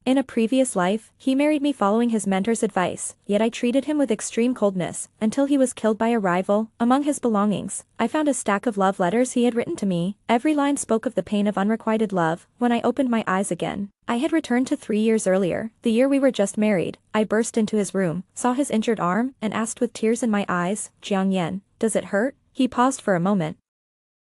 In a previous life, he married me following his mentor's advice, yet I treated him with extreme coldness, until he was killed by a rival. Among his belongings, I found a stack of love letters he had written to me. Every line spoke of the pain of unrequited love. When I opened my eyes again, I had returned to 3 years earlier, the year we were just married. I burst into his room, saw his injured arm, and asked with tears in my eyes, Jiang Yan, does it hurt? He paused for a moment,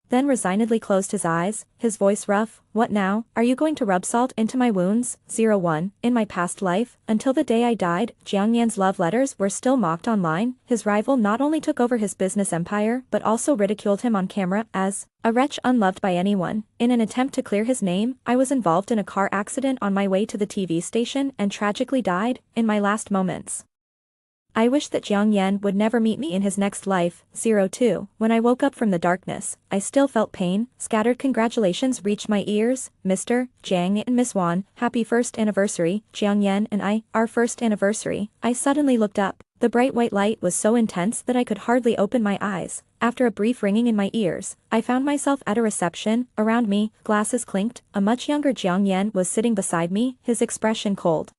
then resignedly closed his eyes, his voice rough. What now? Are you going to rub salt into my wounds? 01. In my past life, until the day I died, Jiang Yan's love letters were still mocked online. His rival not only took over his business empire but also ridiculed him on camera as a wretch unloved by anyone. In an attempt to clear his name, I was involved in a car accident on my way to the TV station and tragically died in my last moments. I wish that Jiang Yan would never meet me in his next life. 02. When I woke up from the darkness, I still felt pain. Scattered congratulations reached my ears. Mr. Jiang and Miss Wan, happy first anniversary. Jiang Yan and I, our first anniversary. I suddenly looked up. The bright white light was so intense that I could hardly open my eyes. After a brief ringing in my ears, I found myself at a reception. Around me, glasses clinked. A much younger Jiang Yan was sitting beside me, his expression cold.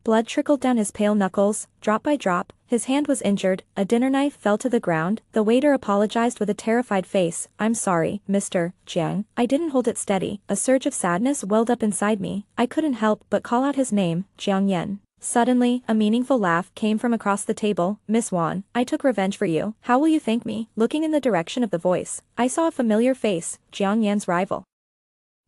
Blood trickled down his pale knuckles, drop by drop. His hand was injured, a dinner knife fell to the ground. The waiter apologized with a terrified face. I'm sorry, Mr. Jiang. I didn't hold it steady. A surge of sadness welled up inside me. I couldn't help but call out his name, Jiang Yan. Suddenly, a meaningful laugh came from across the table. Miss Wan, I took revenge for you. How will you thank me? Looking in the direction of the voice, I saw a familiar face, Jiang Yan's rival,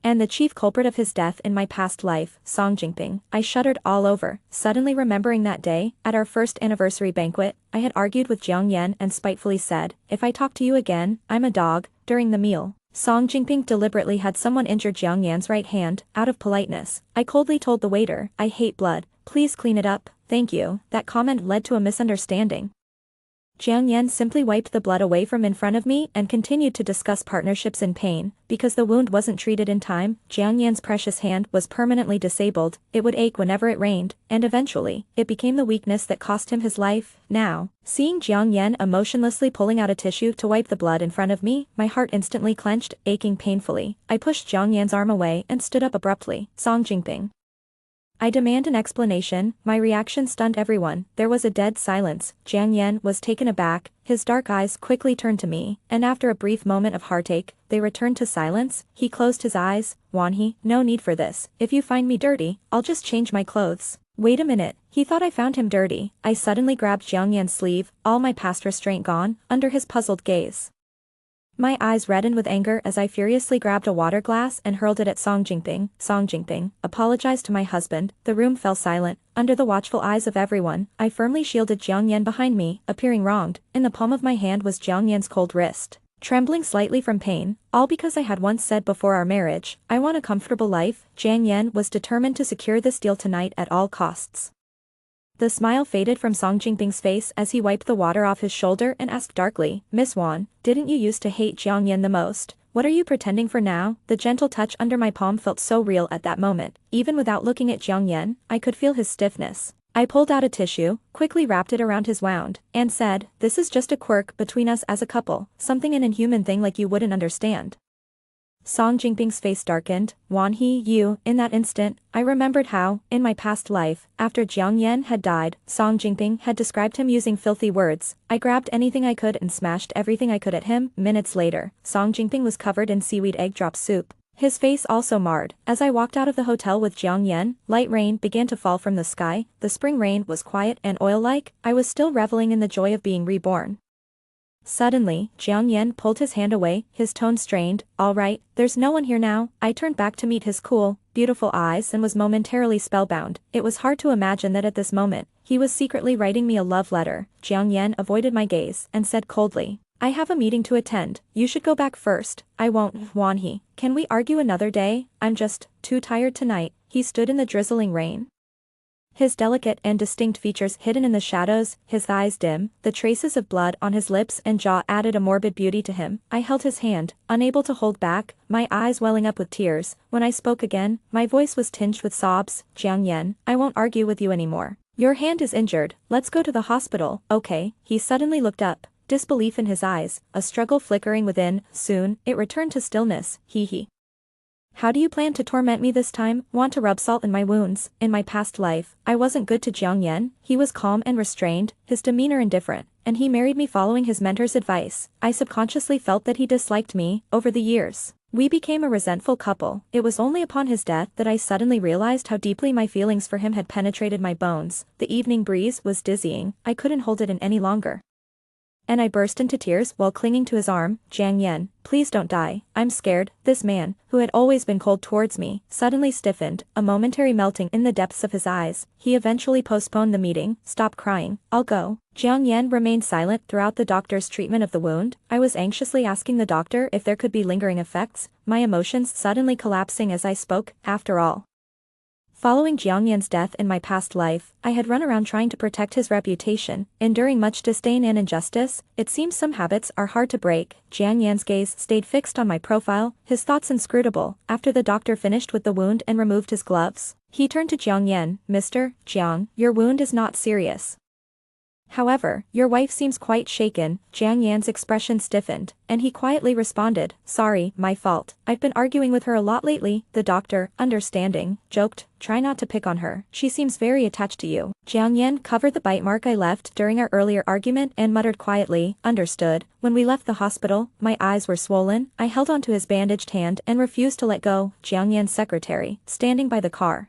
and the chief culprit of his death in my past life, Song Jingping. I shuddered all over, suddenly remembering that day, at our first anniversary banquet, I had argued with Jiang Yan and spitefully said, if I talk to you again, I'm a dog. During the meal, Song Jingping deliberately had someone injure Jiang Yan's right hand. Out of politeness, I coldly told the waiter, I hate blood, please clean it up. Thank you. That comment led to a misunderstanding. Jiang Yan simply wiped the blood away from in front of me and continued to discuss partnerships in pain. Because the wound wasn't treated in time, Jiang Yan's precious hand was permanently disabled. It would ache whenever it rained, and eventually, it became the weakness that cost him his life. Now, seeing Jiang Yan emotionlessly pulling out a tissue to wipe the blood in front of me, my heart instantly clenched, aching painfully. I pushed Jiang Yan's arm away and stood up abruptly. Song Jingping, I demand an explanation. My reaction stunned everyone. There was a dead silence. Jiang Yan was taken aback, his dark eyes quickly turned to me, and after a brief moment of heartache, they returned to silence. He closed his eyes. Wanhee, no need for this. If you find me dirty, I'll just change my clothes. Wait a minute, he thought I found him dirty. I suddenly grabbed Jiang Yan's sleeve, all my past restraint gone, under his puzzled gaze. My eyes reddened with anger as I furiously grabbed a water glass and hurled it at Song Jingping. Song Jingping, apologize to my husband. The room fell silent. Under the watchful eyes of everyone, I firmly shielded Jiang Yan behind me, appearing wronged. In the palm of my hand was Jiang Yan's cold wrist, trembling slightly from pain, all because I had once said before our marriage, I want a comfortable life. Jiang Yan was determined to secure this deal tonight at all costs. The smile faded from Song Jingping's face as he wiped the water off his shoulder and asked darkly, Miss Wan, didn't you used to hate Jiang Yan the most? What are you pretending for now? The gentle touch under my palm felt so real at that moment. Even without looking at Jiang Yan, I could feel his stiffness. I pulled out a tissue, quickly wrapped it around his wound, and said, this is just a quirk between us as a couple, something an inhuman thing like you wouldn't understand. Song Jingping's face darkened. Wanhee, you. In that instant, I remembered how, in my past life, after Jiang Yan had died, Song Jingping had described him using filthy words. I grabbed anything I could and smashed everything I could at him. Minutes later, Song Jingping was covered in seaweed egg drop soup, his face also marred. As I walked out of the hotel with Jiang Yan, light rain began to fall from the sky. The spring rain was quiet and oil-like. I was still reveling in the joy of being reborn. Suddenly, Jiang Yan pulled his hand away, his tone strained. All right, there's no one here now. I turned back to meet his cool, beautiful eyes and was momentarily spellbound. It was hard to imagine that at this moment, he was secretly writing me a love letter. Jiang Yan avoided my gaze and said coldly, I have a meeting to attend. You should go back first. I won't. Wanhee, can we argue another day? I'm just too tired tonight. He stood in the drizzling rain, his delicate and distinct features hidden in the shadows, his eyes dim. The traces of blood on his lips and jaw added a morbid beauty to him. I held his hand, unable to hold back, my eyes welling up with tears. When I spoke again, my voice was tinged with sobs. Jiang Yan, I won't argue with you anymore. Your hand is injured. Let's go to the hospital. Okay. He suddenly looked up, disbelief in his eyes, a struggle flickering within. Soon, it returned to stillness. Hee hee. How do you plan to torment me this time? Want to rub salt in my wounds? In my past life, I wasn't good to Jiang Yan. He was calm and restrained, his demeanor indifferent, and he married me following his mentor's advice. I subconsciously felt that he disliked me. Over the years, we became a resentful couple. It was only upon his death that I suddenly realized how deeply my feelings for him had penetrated my bones. The evening breeze was dizzying. I couldn't hold it in any longer, and I burst into tears while clinging to his arm. Jiang Yan, please don't die. I'm scared. This man, who had always been cold towards me, suddenly stiffened, a momentary melting in the depths of his eyes. He eventually postponed the meeting. Stop crying. I'll go. Jiang Yan remained silent throughout the doctor's treatment of the wound. I was anxiously asking the doctor if there could be lingering effects, my emotions suddenly collapsing as I spoke. After all, following Jiang Yan's death in my past life, I had run around trying to protect his reputation, enduring much disdain and injustice. It seems some habits are hard to break. Jiang Yan's gaze stayed fixed on my profile, his thoughts inscrutable. After the doctor finished with the wound and removed his gloves, he turned to Jiang Yan. Mr. Jiang, your wound is not serious. However, your wife seems quite shaken. Jiang Yan's expression stiffened, and he quietly responded, sorry, my fault. I've been arguing with her a lot lately. The doctor, understanding, joked, try not to pick on her. She seems very attached to you. Jiang Yan covered the bite mark I left during our earlier argument and muttered quietly, understood. When we left the hospital, my eyes were swollen. I held onto his bandaged hand and refused to let go. Jiang Yan's secretary, standing by the car,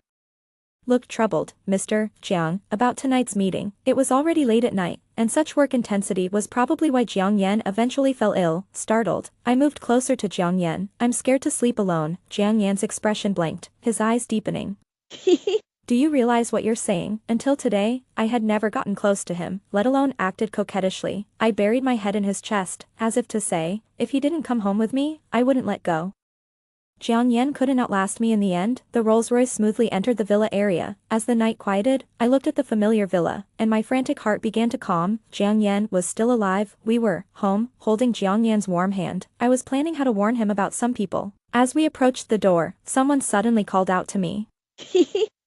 looked troubled. Mr. Jiang, about tonight's meeting. It was already late at night, and such work intensity was probably why Jiang Yan eventually fell ill. Startled, I moved closer to Jiang Yan. I'm scared to sleep alone. Jiang Yan's expression blanked, his eyes deepening. Do you realize what you're saying? Until today, I had never gotten close to him, let alone acted coquettishly. I buried my head in his chest, as if to say, if he didn't come home with me, I wouldn't let go. Jiang Yan couldn't outlast me in the end. The Rolls-Royce smoothly entered the villa area. As the night quieted, I looked at the familiar villa, and my frantic heart began to calm. Jiang Yan was still alive. We were home, holding Jiang Yan's warm hand. I was planning how to warn him about some people. As we approached the door, someone suddenly called out to me.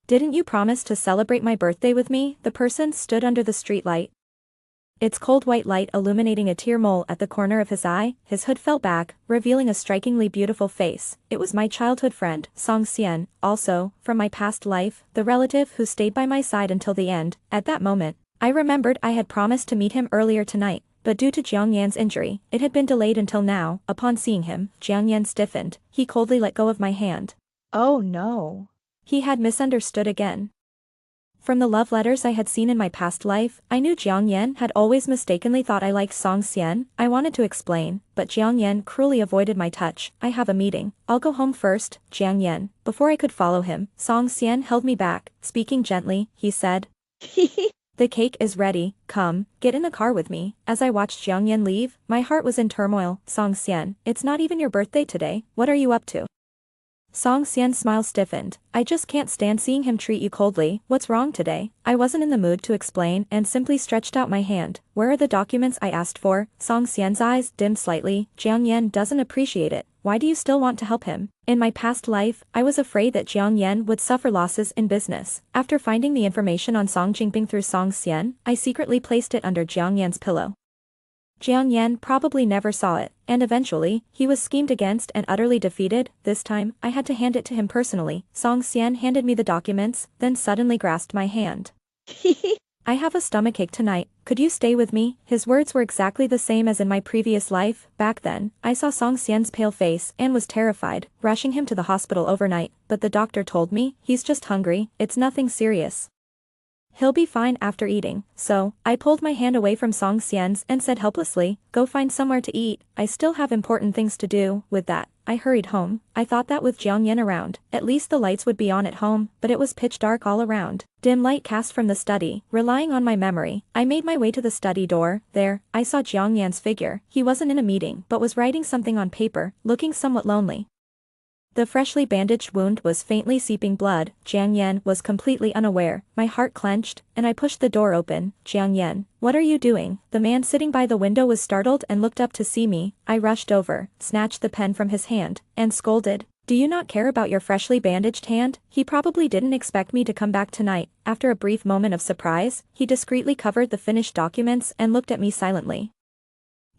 Didn't you promise to celebrate my birthday with me? The person stood under the streetlight, its cold white light illuminating a tear mole at the corner of his eye. His hood fell back, revealing a strikingly beautiful face. It was my childhood friend, Song Xian, also, from my past life, the relative who stayed by my side until the end. At that moment, I remembered I had promised to meet him earlier tonight, but due to Jiang Yan's injury, it had been delayed until now. Upon seeing him, Jiang Yan stiffened. He coldly let go of my hand. Oh no. He had misunderstood again. From the love letters I had seen in my past life, I knew Jiang Yan had always mistakenly thought I liked Song Xian. I wanted to explain, but Jiang Yan cruelly avoided my touch. I have a meeting. I'll go home first. Jiang Yan. Before I could follow him, Song Xian held me back. Speaking gently, he said, the cake is ready. Come, get in the car with me. As I watched Jiang Yan leave, my heart was in turmoil. Song Xian, it's not even your birthday today. What are you up to? Song Xian's smile stiffened. I just can't stand seeing him treat you coldly. What's wrong today? I wasn't in the mood to explain and simply stretched out my hand. Where are the documents I asked for? Song Xian's eyes dimmed slightly. Jiang Yan doesn't appreciate it. Why do you still want to help him? In my past life, I was afraid that Jiang Yan would suffer losses in business. After finding the information on Song Jingping through Song Xian, I secretly placed it under Jiang Yan's pillow. Jiang Yan probably never saw it, and eventually, he was schemed against and utterly defeated. This time, I had to hand it to him personally. Song Xian handed me the documents, then suddenly grasped my hand. I have a stomachache tonight. Could you stay with me? His words were exactly the same as in my previous life. Back then, I saw Song Xian's pale face and was terrified, rushing him to the hospital overnight, but the doctor told me, he's just hungry, it's nothing serious. He'll be fine after eating. So, I pulled my hand away from Song Xian's and said helplessly, go find somewhere to eat. I still have important things to do. With that, I hurried home. I thought that with Jiang Yan around, at least the lights would be on at home, but it was pitch dark all around. Dim light cast from the study. Relying on my memory, I made my way to the study door. There, I saw Jiang Yan's figure. He wasn't in a meeting, but was writing something on paper, looking somewhat lonely. The freshly bandaged wound was faintly seeping blood. Jiang Yan was completely unaware. My heart clenched, and I pushed the door open. Jiang Yan, what are you doing? The man sitting by the window was startled and looked up to see me. I rushed over, snatched the pen from his hand, and scolded. Do you not care about your freshly bandaged hand? He probably didn't expect me to come back tonight. After a brief moment of surprise, he discreetly covered the finished documents and looked at me silently.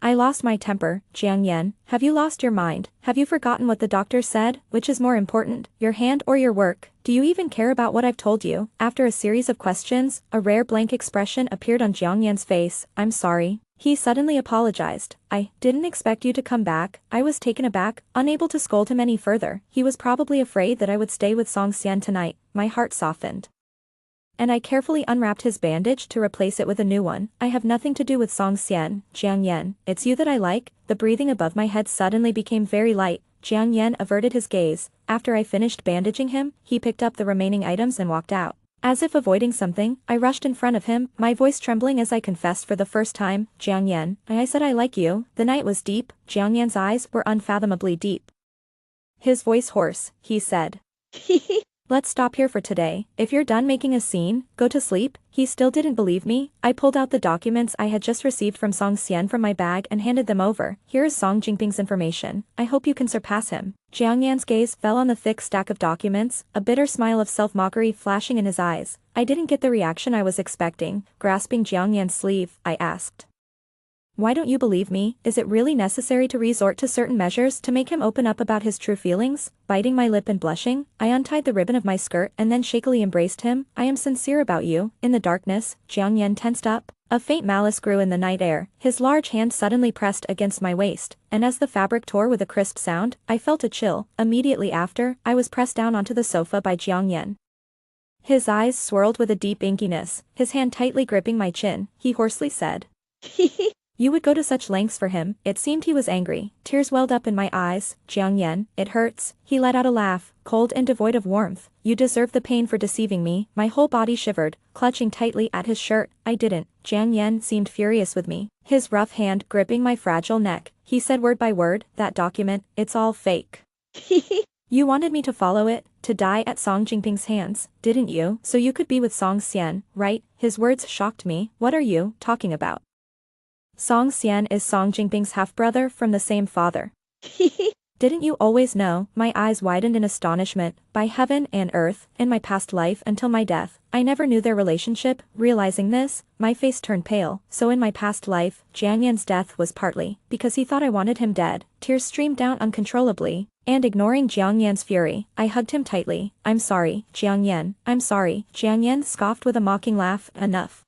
I lost my temper, Jiang Yan. Have you lost your mind? Have you forgotten what the doctor said? Which is more important, your hand or your work? Do you even care about what I've told you? After a series of questions, a rare blank expression appeared on Jiang Yan's face. I'm sorry. He suddenly apologized. I didn't expect you to come back. I was taken aback, unable to scold him any further. He was probably afraid that I would stay with Song Xian tonight. My heart softened. And I carefully unwrapped his bandage to replace it with a new one. I have nothing to do with Song Xian, Jiang Yan. It's you that I like. The breathing above my head suddenly became very light. Jiang Yan averted his gaze. After I finished bandaging him, he picked up the remaining items and walked out. As if avoiding something, I rushed in front of him, my voice trembling as I confessed for the first time, Jiang Yan, I said I like you. The night was deep. Jiang Yan's eyes were unfathomably deep. His voice hoarse, he said. Let's stop here for today. If you're done making a scene, go to sleep. He still didn't believe me. I pulled out the documents I had just received from Song Xian from my bag and handed them over. Here is Song Jingping's information. I hope you can surpass him. Jiang Yan's gaze fell on the thick stack of documents, a bitter smile of self-mockery flashing in his eyes. I didn't get the reaction I was expecting. Grasping Jiang Yan's sleeve, I asked. Why don't you believe me? Is it really necessary to resort to certain measures to make him open up about his true feelings? Biting my lip and blushing, I untied the ribbon of my skirt and then shakily embraced him. I am sincere about you. In the darkness, Jiang Yan tensed up. A faint malice grew in the night air. His large hand suddenly pressed against my waist, and as the fabric tore with a crisp sound, I felt a chill. Immediately after, I was pressed down onto the sofa by Jiang Yan. His eyes swirled with a deep inkiness, his hand tightly gripping my chin. He hoarsely said. You would go to such lengths for him. It seemed he was angry. Tears welled up in my eyes. Jiang Yan, it hurts. He let out a laugh, cold and devoid of warmth. You deserve the pain for deceiving me. My whole body shivered, clutching tightly at his shirt. I didn't. Jiang Yan seemed furious with me. His rough hand gripping my fragile neck. He said word by word, that document, it's all fake. You wanted me to follow it, to die at Song Jingping's hands, didn't you? So you could be with Song Xian, right? His words shocked me. What are you talking about? Song Xian is Song Jingping's half-brother from the same father. Didn't you always know? My eyes widened in astonishment. By heaven and earth, in my past life until my death, I never knew their relationship. Realizing this, my face turned pale. So in my past life, Jiang Yan's death was partly because he thought I wanted him dead. Tears streamed down uncontrollably, and ignoring Jiang Yan's fury, I hugged him tightly. I'm sorry, Jiang Yan. I'm sorry. Jiang Yan scoffed with a mocking laugh. Enough.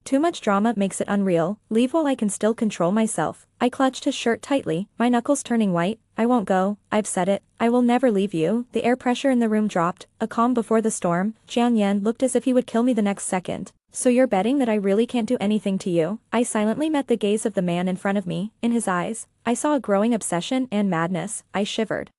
Too much drama makes it unreal. Leave while I can still control myself. I clutched his shirt tightly, my knuckles turning white. I won't go. I've said it. I will never leave you. The air pressure in the room dropped, a calm before the storm. Jiang Yan looked as if he would kill me the next second. So you're betting that I really can't do anything to you? I silently met the gaze of the man in front of me. In his eyes, I saw a growing obsession and madness. I shivered.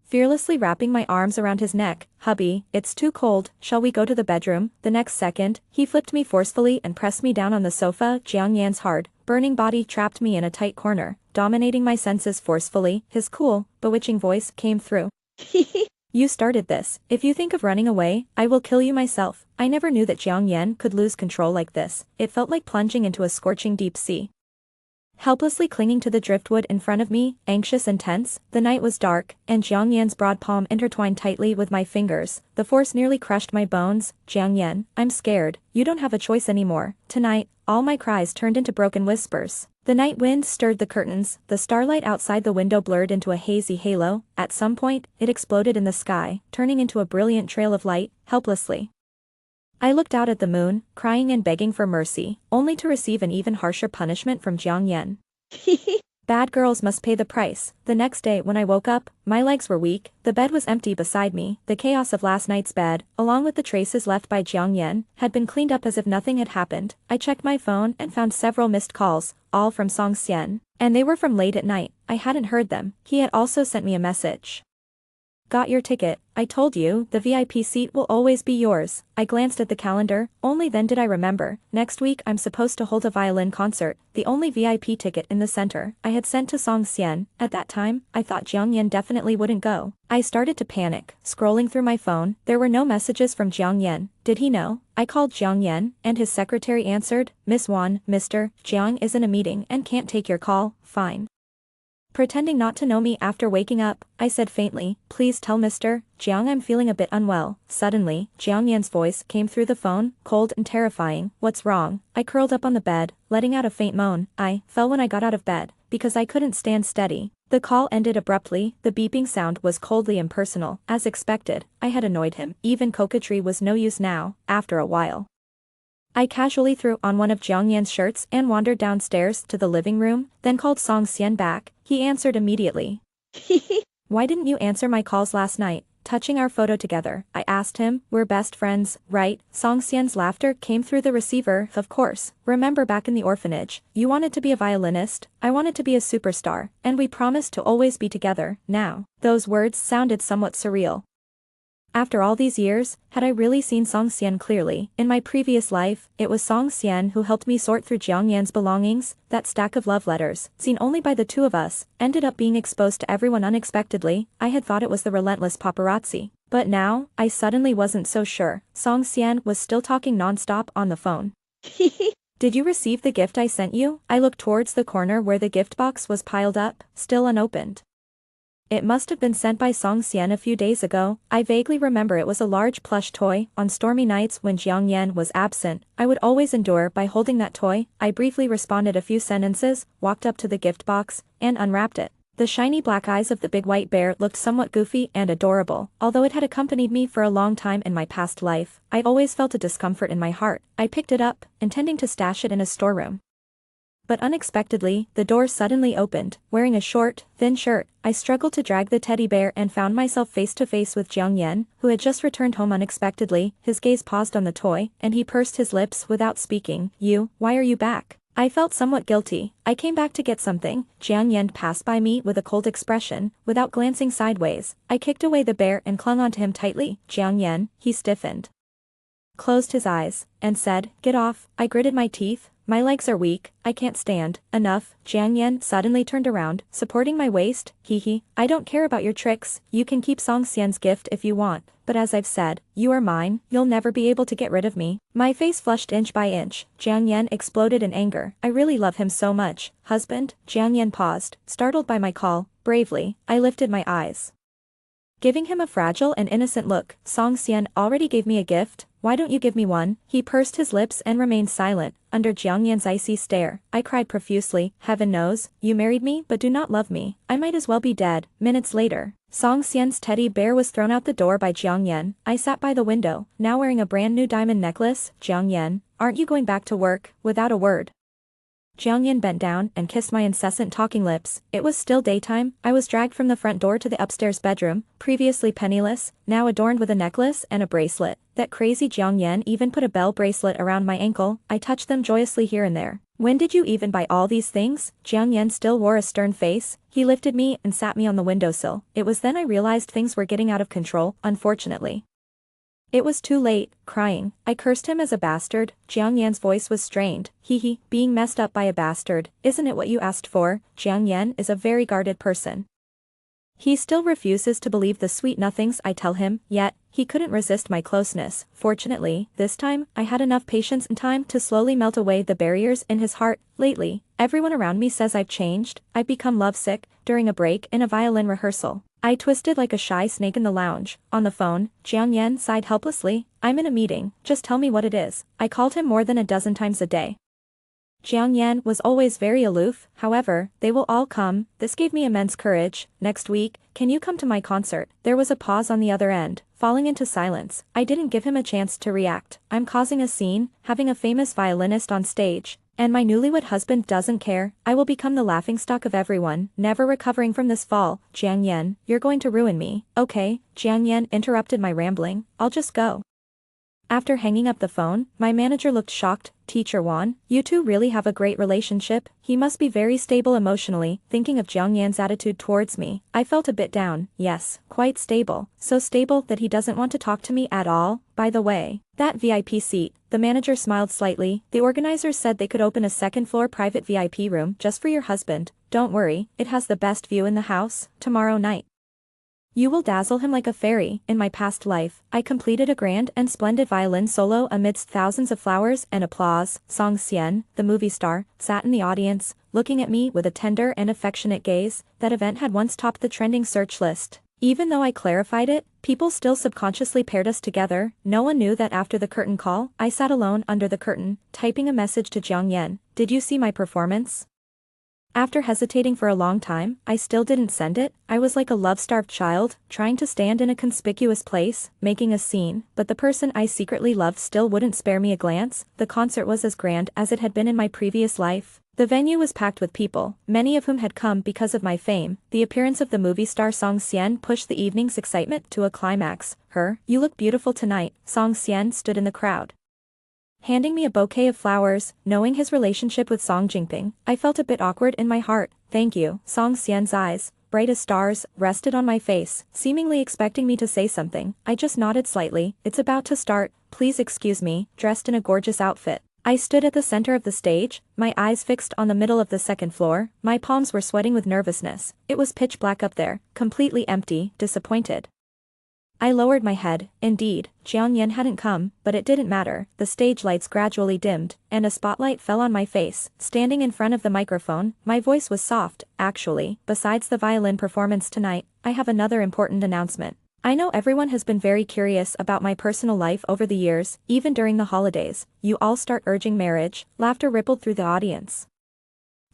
Fearlessly wrapping my arms around his neck, hubby, it's too cold, shall we go to the bedroom? The next second, he flipped me forcefully and pressed me down on the sofa. Jiang Yan's hard, burning body trapped me in a tight corner, dominating my senses forcefully. His cool, bewitching voice came through. You started this. If you think of running away, I will kill you myself. I never knew that Jiang Yan could lose control like this. It felt like plunging into a scorching deep sea. Helplessly clinging to the driftwood in front of me, anxious and tense, the night was dark, and Jiang Yan's broad palm intertwined tightly with my fingers. The force nearly crushed my bones. Jiang Yan, I'm scared. You don't have a choice anymore. Tonight, all my cries turned into broken whispers. The night wind stirred the curtains, the starlight outside the window blurred into a hazy halo. At some point, it exploded in the sky, turning into a brilliant trail of light, helplessly. I looked out at the moon, crying and begging for mercy, only to receive an even harsher punishment from Jiang Yan. Bad girls must pay the price. The next day when I woke up, my legs were weak, the bed was empty beside me. The chaos of last night's bed, along with the traces left by Jiang Yan, had been cleaned up as if nothing had happened. I checked my phone and found several missed calls, all from Song Xian, and they were from late at night. I hadn't heard them. He had also sent me a message. Got your ticket. I told you, the VIP seat will always be yours. I glanced at the calendar, only then did I remember. Next week I'm supposed to hold a violin concert, the only VIP ticket in the center. I had sent to Song Xian. At that time, I thought Jiang Yan definitely wouldn't go. I started to panic. Scrolling through my phone, there were no messages from Jiang Yan. Did he know? I called Jiang Yan, and his secretary answered, Miss Wan, Mr. Jiang is in a meeting and can't take your call. Fine. Pretending not to know me after waking up, I said faintly, please tell Mr. Jiang I'm feeling a bit unwell. Suddenly, Jiang Yan's voice came through the phone, cold and terrifying. What's wrong? I curled up on the bed, letting out a faint moan. I fell when I got out of bed, because I couldn't stand steady. The call ended abruptly, the beeping sound was coldly impersonal. As expected, I had annoyed him. Even coquetry was no use now, after a while. I casually threw on one of Jiang Yan's shirts and wandered downstairs to the living room, then called Song Xian back. He answered immediately. Why didn't you answer my calls last night? Touching our photo together, I asked him. We're best friends, right? Song Xian's laughter came through the receiver. Of course. Remember back in the orphanage, you wanted to be a violinist, I wanted to be a superstar, and we promised to always be together. Now, those words sounded somewhat surreal. After all these years, had I really seen Song Xian clearly? In my previous life, it was Song Xian who helped me sort through Jiang Yan's belongings. That stack of love letters, seen only by the two of us, ended up being exposed to everyone unexpectedly. I had thought it was the relentless paparazzi. But now, I suddenly wasn't so sure. Song Xian was still talking non-stop on the phone. Did you receive the gift I sent you? I looked towards the corner where the gift box was piled up, still unopened. It must have been sent by Song Xian a few days ago. I vaguely remember it was a large plush toy. On stormy nights when Jiang Yan was absent, I would always endure by holding that toy. I briefly responded a few sentences, walked up to the gift box, and unwrapped it. The shiny black eyes of the big white bear looked somewhat goofy and adorable. Although it had accompanied me for a long time in my past life, I always felt a discomfort in my heart. I picked it up, intending to stash it in a storeroom. But unexpectedly, the door suddenly opened. Wearing a short, thin shirt, I struggled to drag the teddy bear and found myself face to face with Jiang Yan, who had just returned home unexpectedly. His gaze paused on the toy, and he pursed his lips without speaking. Why are you back? I felt somewhat guilty. I came back to get something. Jiang Yan passed by me with a cold expression, without glancing sideways. I kicked away the bear and clung onto him tightly. Jiang Yan, he stiffened, closed his eyes, and said, get off. I gritted my teeth. My legs are weak, I can't stand. Enough. Jiang Yan suddenly turned around, supporting my waist. I don't care about your tricks. You can keep Song Xian's gift if you want, but as I've said, you are mine. You'll never be able to get rid of me. My face flushed inch by inch. Jiang Yan exploded in anger. I really love him so much. Husband? Jiang Yan paused, startled by my call. Bravely, I lifted my eyes, giving him a fragile and innocent look. Song Xian already gave me a gift. Why don't you give me one? He pursed his lips and remained silent, under Jiang Yan's icy stare. I cried profusely. Heaven knows, you married me but do not love me. I might as well be dead. Minutes later, Song Xian's teddy bear was thrown out the door by Jiang Yan. I sat by the window, now wearing a brand new diamond necklace. Jiang Yan, aren't you going back to work? Without a word, Jiang Yan bent down and kissed my incessant talking lips. It was still daytime. I was dragged from the front door to the upstairs bedroom, previously penniless, now adorned with a necklace and a bracelet. That crazy Jiang Yan even put a bell bracelet around my ankle. I touched them joyously here and there. When did you even buy all these things? Jiang Yan still wore a stern face. He lifted me and sat me on the windowsill. It was then I realized things were getting out of control, unfortunately. It was too late. Crying, I cursed him as a bastard. Jiang Yan's voice was strained. Being messed up by a bastard, isn't it what you asked for? Jiang Yan is a very guarded person. He still refuses to believe the sweet nothings I tell him, yet, he couldn't resist my closeness. Fortunately, this time, I had enough patience and time to slowly melt away the barriers in his heart. Lately, everyone around me says I've changed. I've become lovesick. During a break in a violin rehearsal, I twisted like a shy snake in the lounge. On the phone, Jiang Yan sighed helplessly. I'm in a meeting, just tell me what it is. I called him more than a dozen times a day. Jiang Yan was always very aloof. However, they will all come. This gave me immense courage. Next week, can you come to my concert? There was a pause on the other end, falling into silence. I didn't give him a chance to react. I'm causing a scene, having a famous violinist on stage, and my newlywed husband doesn't care. I will become the laughingstock of everyone, never recovering from this fall. Jiang Yan, you're going to ruin me. Okay, Jiang Yan interrupted my rambling. I'll just go. After hanging up the phone, my manager looked shocked. Teacher Wan, you two really have a great relationship. He must be very stable emotionally. Thinking of Jiang Yan's attitude towards me, I felt a bit down. Yes, quite stable. So stable that he doesn't want to talk to me at all. By the way, that VIP seat, the manager smiled slightly. The organizers said they could open a second-floor private VIP room just for your husband. Don't worry, it has the best view in the house. Tomorrow night, you will dazzle him like a fairy. In my past life, I completed a grand and splendid violin solo amidst thousands of flowers and applause. Song Xian, the movie star, sat in the audience, looking at me with a tender and affectionate gaze. That event had once topped the trending search list. Even though I clarified it, people still subconsciously paired us together. No one knew that after the curtain call, I sat alone under the curtain, typing a message to Jiang Yan. Did you see my performance? After hesitating for a long time, I still didn't send it. I was like a love-starved child, trying to stand in a conspicuous place, making a scene, but the person I secretly loved still wouldn't spare me a glance. The concert was as grand as it had been in my previous life. The venue was packed with people, many of whom had come because of my fame. The appearance of the movie star Song Xian pushed the evening's excitement to a climax. You look beautiful tonight. Song Xian stood in the crowd, handing me a bouquet of flowers. Knowing his relationship with Song Jingping, I felt a bit awkward in my heart. Thank you. Song Xian's eyes, bright as stars, rested on my face, seemingly expecting me to say something. I just nodded slightly. It's about to start. Please excuse me. Dressed in a gorgeous outfit, I stood at the center of the stage, my eyes fixed on the middle of the second floor. My palms were sweating with nervousness. It was pitch black up there, completely empty. Disappointed, I lowered my head. Indeed, Jiang Yan hadn't come, but it didn't matter. The stage lights gradually dimmed, and a spotlight fell on my face. Standing in front of the microphone, my voice was soft. Actually, besides the violin performance tonight, I have another important announcement. I know everyone has been very curious about my personal life over the years. Even during the holidays, you all start urging marriage. Laughter rippled through the audience.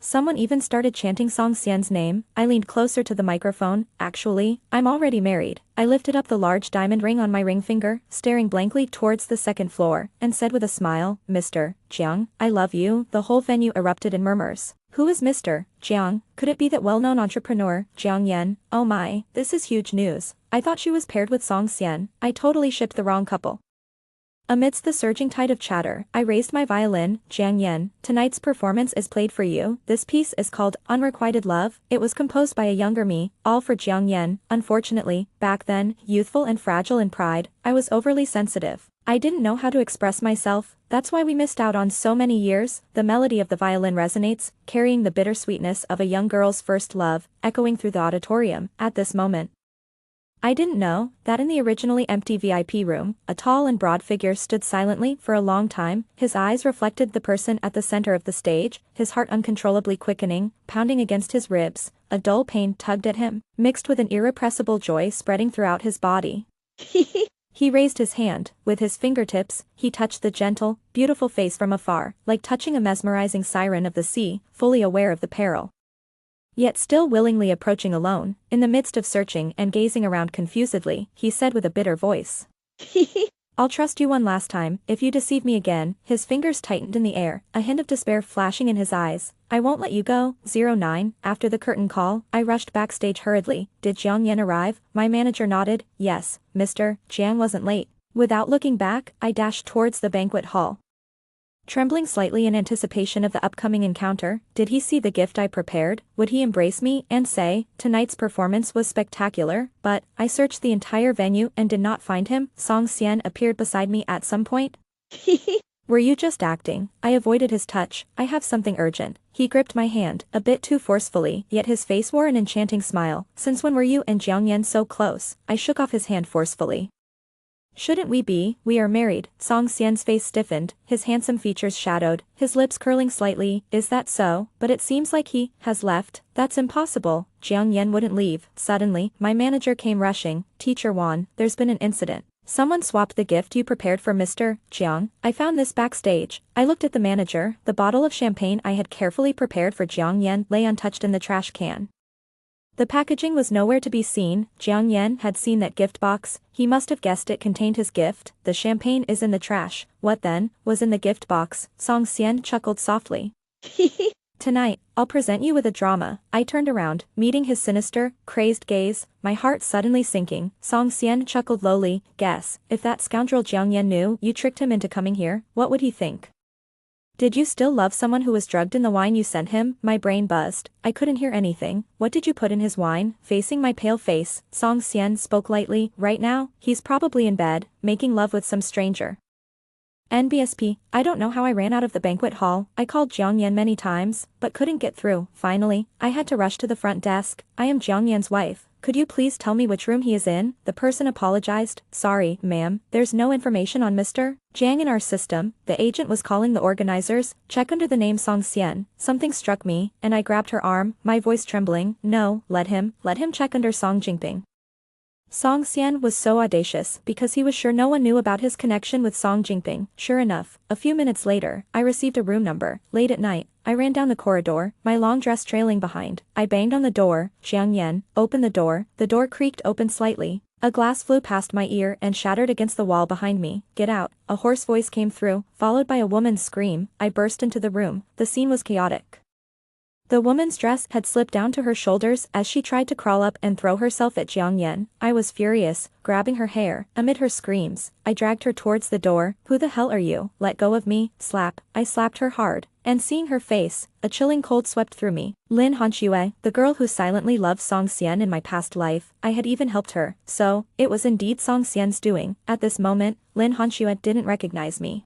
Someone even started chanting Song Xian's name. I leaned closer to the microphone. Actually, I'm already married. I lifted up the large diamond ring on my ring finger, staring blankly towards the second floor, and said with a smile, Mr. Jiang, I love you. The whole venue erupted in murmurs. Who is Mr. Jiang? Could it be that well-known entrepreneur, Jiang Yan? Oh my, this is huge news. I thought she was paired with Song Xian. I totally shipped the wrong couple. Amidst the surging tide of chatter, I raised my violin. Jiang Yan, tonight's performance is played for you. This piece is called Unrequited Love. It was composed by a younger me, all for Jiang Yan. Unfortunately, back then, youthful and fragile in pride, I was overly sensitive. I didn't know how to express myself. That's why we missed out on so many years. The melody of the violin resonates, carrying the bittersweetness of a young girl's first love, echoing through the auditorium. At this moment, I didn't know that in the originally empty VIP room, a tall and broad figure stood silently for a long time. His eyes reflected the person at the center of the stage, his heart uncontrollably quickening, pounding against his ribs. A dull pain tugged at him, mixed with an irrepressible joy spreading throughout his body. He raised his hand. With his fingertips, he touched the gentle, beautiful face from afar, like touching a mesmerizing siren of the sea, fully aware of the peril, yet still willingly approaching alone. In the midst of searching and gazing around confusedly, he said with a bitter voice, I'll trust you one last time. If you deceive me again. His fingers tightened in the air, a hint of despair flashing in his eyes. I won't let you go. 09. After the curtain call, I rushed backstage hurriedly. Did Jiang Yan arrive? My manager nodded. Yes, Mr. Jiang wasn't late. Without looking back, I dashed towards the banquet hall, trembling slightly in anticipation of the upcoming encounter. Did he see the gift I prepared? Would he embrace me and say, tonight's performance was spectacular? But I searched the entire venue and did not find him. Song Xian appeared beside me at some point. Were you just acting? I avoided his touch. I have something urgent. He gripped my hand, a bit too forcefully, yet his face wore an enchanting smile. Since when were you and Jiang Yan so close? I shook off his hand forcefully. Shouldn't we be? We are married. Song Xian's face stiffened, his handsome features shadowed, his lips curling slightly. Is that so? But it seems like he has left. That's impossible. Jiang Yan wouldn't leave. Suddenly, my manager came rushing. Teacher Wan, there's been an incident. Someone swapped the gift you prepared for Mr. Jiang. I found this backstage. I looked at the manager. The bottle of champagne I had carefully prepared for Jiang Yan lay untouched in the trash can. The packaging was nowhere to be seen. Jiang Yan had seen that gift box. He must have guessed it contained his gift. The champagne is in the trash. What then was in the gift box? Song Xian chuckled softly. Tonight, I'll present you with a drama. I turned around, meeting his sinister, crazed gaze, my heart suddenly sinking. Song Xian chuckled lowly. Guess, if that scoundrel Jiang Yan knew you tricked him into coming here, what would he think? Did you still love someone who was drugged in the wine you sent him? My brain buzzed. I couldn't hear anything. What did you put in his wine? Facing my pale face, Song Xian spoke lightly. Right now, he's probably in bed, making love with some stranger. NBSP, I don't know how I ran out of the banquet hall. I called Jiang Yan many times, but couldn't get through. Finally, I had to rush to the front desk. I am Jiang Yan's wife. could you please tell me which room he is in? The person apologized. Sorry, ma'am, there's no information on Mr. Jiang in our system. The agent was calling the organizers. Check under the name Song Xian. Something struck me, and I grabbed her arm, my voice trembling. No, let him check under Song Jingping. Song Xian was so audacious because he was sure no one knew about his connection with Song Jingping. Sure enough, a few minutes later, I received a room number. Late at night, I ran down the corridor, my long dress trailing behind. I banged on the door. Jiang Yan, open the door. The door creaked open slightly. A glass flew past my ear and shattered against the wall behind me. Get out. A hoarse voice came through, followed by a woman's scream. I burst into the room. The scene was chaotic. The woman's dress had slipped down to her shoulders as she tried to crawl up and throw herself at Jiang Yan. I was furious, grabbing her hair. Amid her screams, I dragged her towards the door. Who the hell are you? Let go of me. Slap. I slapped her hard. And seeing her face, a chilling cold swept through me. Lin Hanxue, the girl who silently loved Song Xian in my past life, I had even helped her. So, it was indeed Song Xian's doing. At this moment, Lin Hanxue didn't recognize me.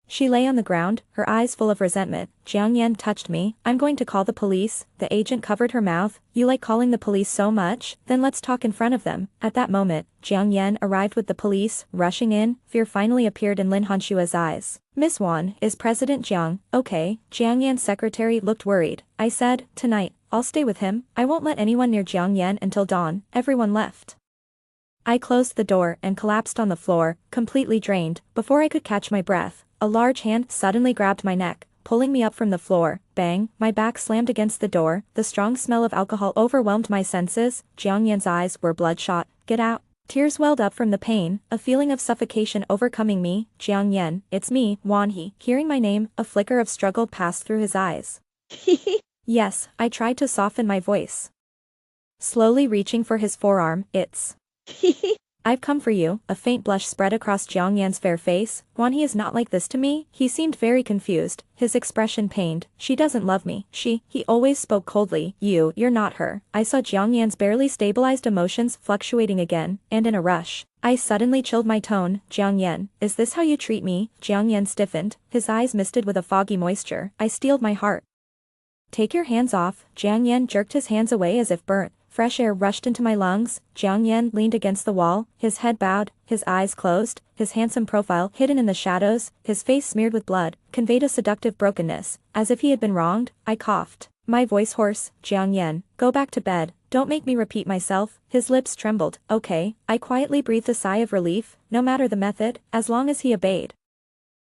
She lay on the ground, her eyes full of resentment. Jiang Yan touched me. I'm going to call the police. The agent covered her mouth. You like calling the police so much? Then let's talk in front of them. At that moment, Jiang Yan arrived with the police, rushing in. Fear finally appeared in Lin Hanshua's eyes. Miss Wan, is President Jiang okay? Jiang Yan's secretary looked worried. I said, tonight, I'll stay with him. I won't let anyone near Jiang Yan until dawn. Everyone left. I closed the door and collapsed on the floor, completely drained. Before I could catch my breath, a large hand suddenly grabbed my neck, pulling me up from the floor. Bang, my back slammed against the door. The strong smell of alcohol overwhelmed my senses. Jiang Yan's eyes were bloodshot. Get out. Tears welled up from the pain, a feeling of suffocation overcoming me. Jiang Yan, it's me, Wan He. Hearing my name, a flicker of struggle passed through his eyes. Yes, I tried to soften my voice. Slowly reaching for his forearm, it's I've come for you. A faint blush spread across Jiang Yan's fair face. Wan He is not like this to me. He seemed very confused, his expression pained. She doesn't love me. He always spoke coldly. You're not her. I saw Jiang Yan's barely stabilized emotions fluctuating again, and in a rush, I suddenly chilled my tone. Jiang Yan, is this how you treat me? Jiang Yan stiffened, his eyes misted with a foggy moisture. I steeled my heart. Take your hands off. Jiang Yan jerked his hands away as if burnt. Fresh air rushed into my lungs. Jiang Yan leaned against the wall, his head bowed, his eyes closed, his handsome profile hidden in the shadows, his face smeared with blood, conveyed a seductive brokenness. As if he had been wronged, I coughed, my voice hoarse. Jiang Yan, go back to bed. Don't make me repeat myself. His lips trembled. Okay. I quietly breathed a sigh of relief, no matter the method, as long as he obeyed.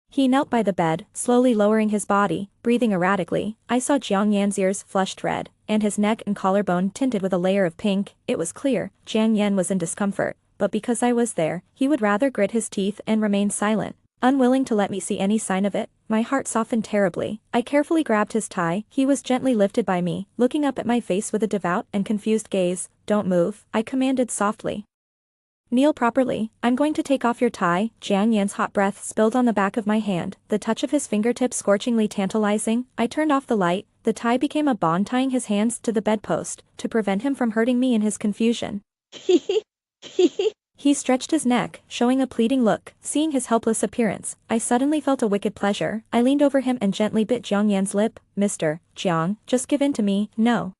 He knelt by the bed, slowly lowering his body, breathing erratically. I saw Jiang Yan's ears flushed red, and his neck and collarbone tinted with a layer of pink. It was clear, Jiang Yan was in discomfort, but because I was there, he would rather grit his teeth and remain silent, unwilling to let me see any sign of it. My heart softened terribly. I carefully grabbed his tie. He was gently lifted by me, looking up at my face with a devout and confused gaze. Don't move, I commanded softly. Kneel properly. I'm going to take off your tie. Jiang Yan's hot breath spilled on the back of my hand, the touch of his fingertips scorchingly tantalizing. I turned off the light. The tie became a bond tying his hands to the bedpost, to prevent him from hurting me in his confusion. He stretched his neck, showing a pleading look. Seeing his helpless appearance, I suddenly felt a wicked pleasure. I leaned over him and gently bit Jiang Yan's lip. Mr. Jiang, just give in to me. No.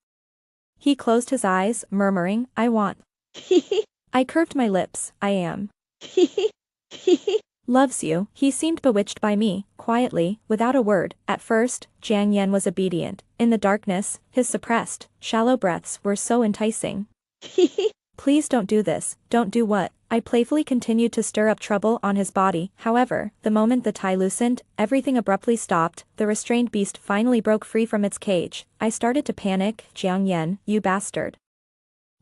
He closed his eyes, murmuring, I want. I curved my lips. I am. Loves you. He seemed bewitched by me, quietly, without a word. At first, Jiang Yan was obedient. In the darkness, his suppressed, shallow breaths were so enticing. Please don't do this. Don't do what? I playfully continued to stir up trouble on his body. However, the moment the tie loosened, everything abruptly stopped. The restrained beast finally broke free from its cage. I started to panic. Jiang Yan, you bastard.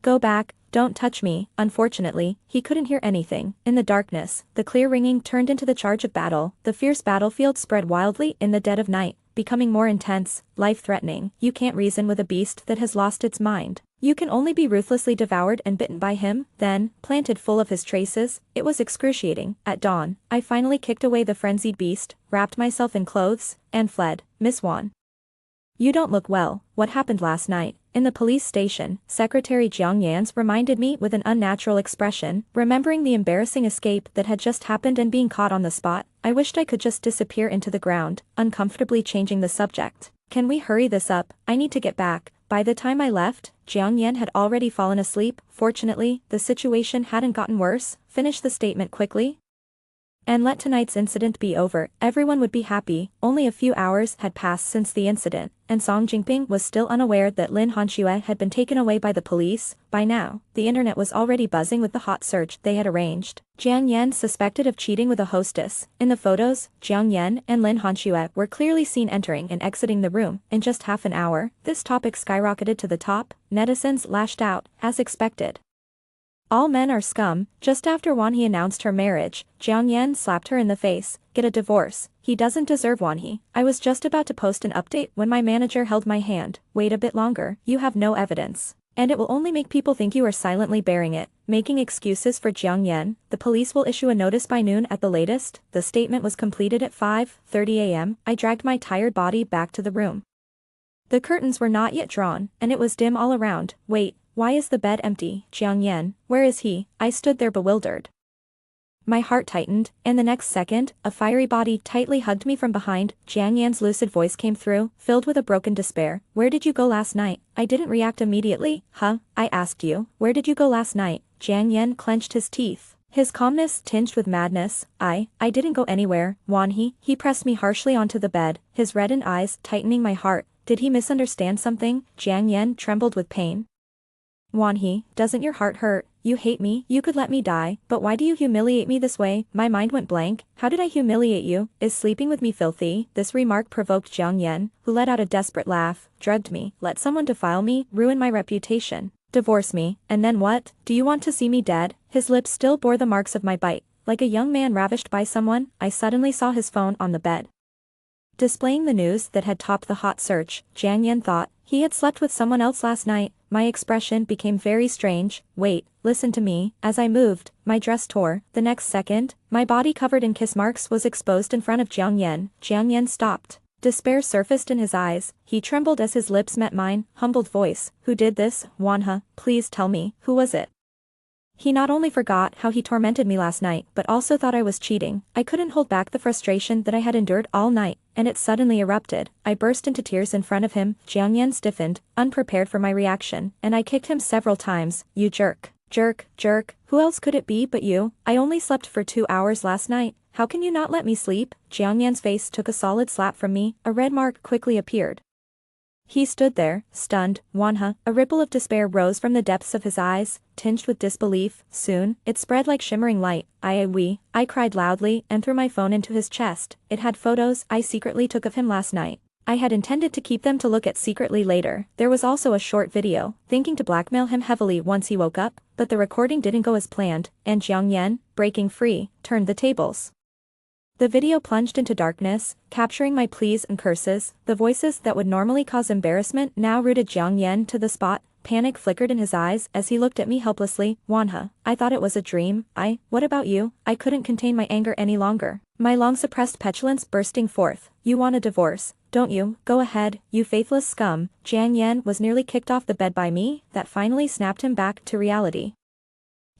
Go back. Don't touch me. Unfortunately, he couldn't hear anything. In the darkness, the clear ringing turned into the charge of battle. The fierce battlefield spread wildly in the dead of night, becoming more intense, life-threatening. You can't reason with a beast that has lost its mind. You can only be ruthlessly devoured and bitten by him. Then, planted full of his traces, it was excruciating. At dawn, I finally kicked away the frenzied beast, wrapped myself in clothes, and fled. Miss Wan. You don't look well. What happened last night? In the police station, Secretary Jiang Yan's reminded me with an unnatural expression, remembering the embarrassing escape that had just happened and being caught on the spot. I wished I could just disappear into the ground, uncomfortably changing the subject. Can we hurry this up? I need to get back. By the time I left, Jiang Yan had already fallen asleep. Fortunately, the situation hadn't gotten worse. Finish the statement quickly and let tonight's incident be over. Everyone would be happy. Only a few hours had passed since the incident, and Song Jingping was still unaware that Lin Hanxue had been taken away by the police. By now, the internet was already buzzing with the hot search they had arranged. Jiang Yan suspected of cheating with a hostess. In the photos, Jiang Yan and Lin Hanxue were clearly seen entering and exiting the room. In just half an hour, this topic skyrocketed to the top. Netizens lashed out, as expected. All men are scum. Just after Wan He announced her marriage, Jiang Yan slapped her in the face. Get a divorce. He doesn't deserve Wan He. I was just about to post an update when my manager held my hand. Wait a bit longer. You have no evidence. And it will only make people think you are silently bearing it. Making excuses for Jiang Yan, the police will issue a notice by noon at the latest. The statement was completed at 5:30 a.m. I dragged my tired body back to the room. The curtains were not yet drawn, and it was dim all around. Wait. Why is the bed empty? Jiang Yan, where is he? I stood there bewildered. My heart tightened, and the next second, a fiery body tightly hugged me from behind. Jiang Yan's lucid voice came through, filled with a broken despair. Where did you go last night? I didn't react immediately. Huh? I asked you. Where did you go last night? Jiang Yan clenched his teeth. His calmness tinged with madness. I didn't go anywhere. Wan He pressed me harshly onto the bed, his reddened eyes tightening my heart. Did he misunderstand something? Jiang Yan trembled with pain. Wan He, doesn't your heart hurt? You hate me, you could let me die, but why do you humiliate me this way? My mind went blank. How did I humiliate you? Is sleeping with me filthy? This remark provoked Jiang Yan, who let out a desperate laugh. Drugged me, let someone defile me, ruin my reputation. Divorce me, and then what? Do you want to see me dead? His lips still bore the marks of my bite. Like a young man ravished by someone, I suddenly saw his phone on the bed. Displaying the news that had topped the hot search, Jiang Yan thought, he had slept with someone else last night. My expression became very strange. Wait, listen to me. As I moved, my dress tore. The next second, my body covered in kiss marks was exposed in front of Jiang Yan. Jiang Yan stopped. Despair surfaced in his eyes. He trembled as his lips met mine. Humbled voice. Who did this? Wanha, please tell me, who was it? He not only forgot how he tormented me last night, but also thought I was cheating. I couldn't hold back the frustration that I had endured all night, and it suddenly erupted. I burst into tears in front of him. Jiang Yan stiffened, unprepared for my reaction, and I kicked him several times. You jerk. Jerk. Who else could it be but you? I only slept for 2 hours last night. How can you not let me sleep? Jiang Yan's face took a solid slap from me. A red mark quickly appeared. He stood there, stunned. Wanha, a ripple of despair rose from the depths of his eyes, tinged with disbelief. Soon, it spread like shimmering light. I cried loudly and threw my phone into his chest. It had photos I secretly took of him last night. I had intended to keep them to look at secretly later. There was also a short video, thinking to blackmail him heavily once he woke up, but the recording didn't go as planned, and Jiang Yan, breaking free, turned the tables. The video plunged into darkness, capturing my pleas and curses. The voices that would normally cause embarrassment now rooted Jiang Yan to the spot. Panic flickered in his eyes as he looked at me helplessly. Wanha, I thought it was a dream. What about you? I couldn't contain my anger any longer. My long-suppressed petulance bursting forth. You want a divorce, don't you? Go ahead, you faithless scum. Jiang Yan was nearly kicked off the bed by me. That finally snapped him back to reality.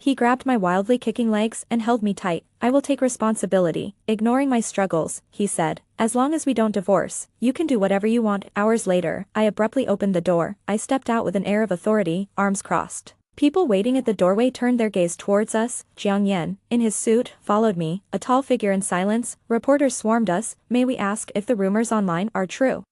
He grabbed my wildly kicking legs and held me tight. I will take responsibility. Ignoring my struggles, he said. As long as we don't divorce, you can do whatever you want. Hours later, I abruptly opened the door. I stepped out with an air of authority, arms crossed. People waiting at the doorway turned their gaze towards us. Jiang Yan, in his suit, followed me, a tall figure in silence. Reporters swarmed us. May we ask if the rumors online are true?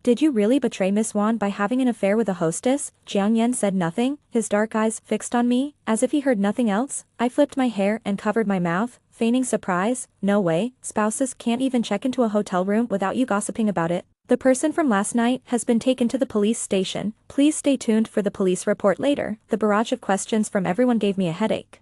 Did you really betray Miss Wan by having an affair with a hostess? Jiang Yan said nothing, his dark eyes fixed on me, as if he heard nothing else. I flipped my hair and covered my mouth, feigning surprise. No way, spouses can't even check into a hotel room without you gossiping about it. The person from last night has been taken to the police station. Please stay tuned for the police report later. The barrage of questions from everyone gave me a headache.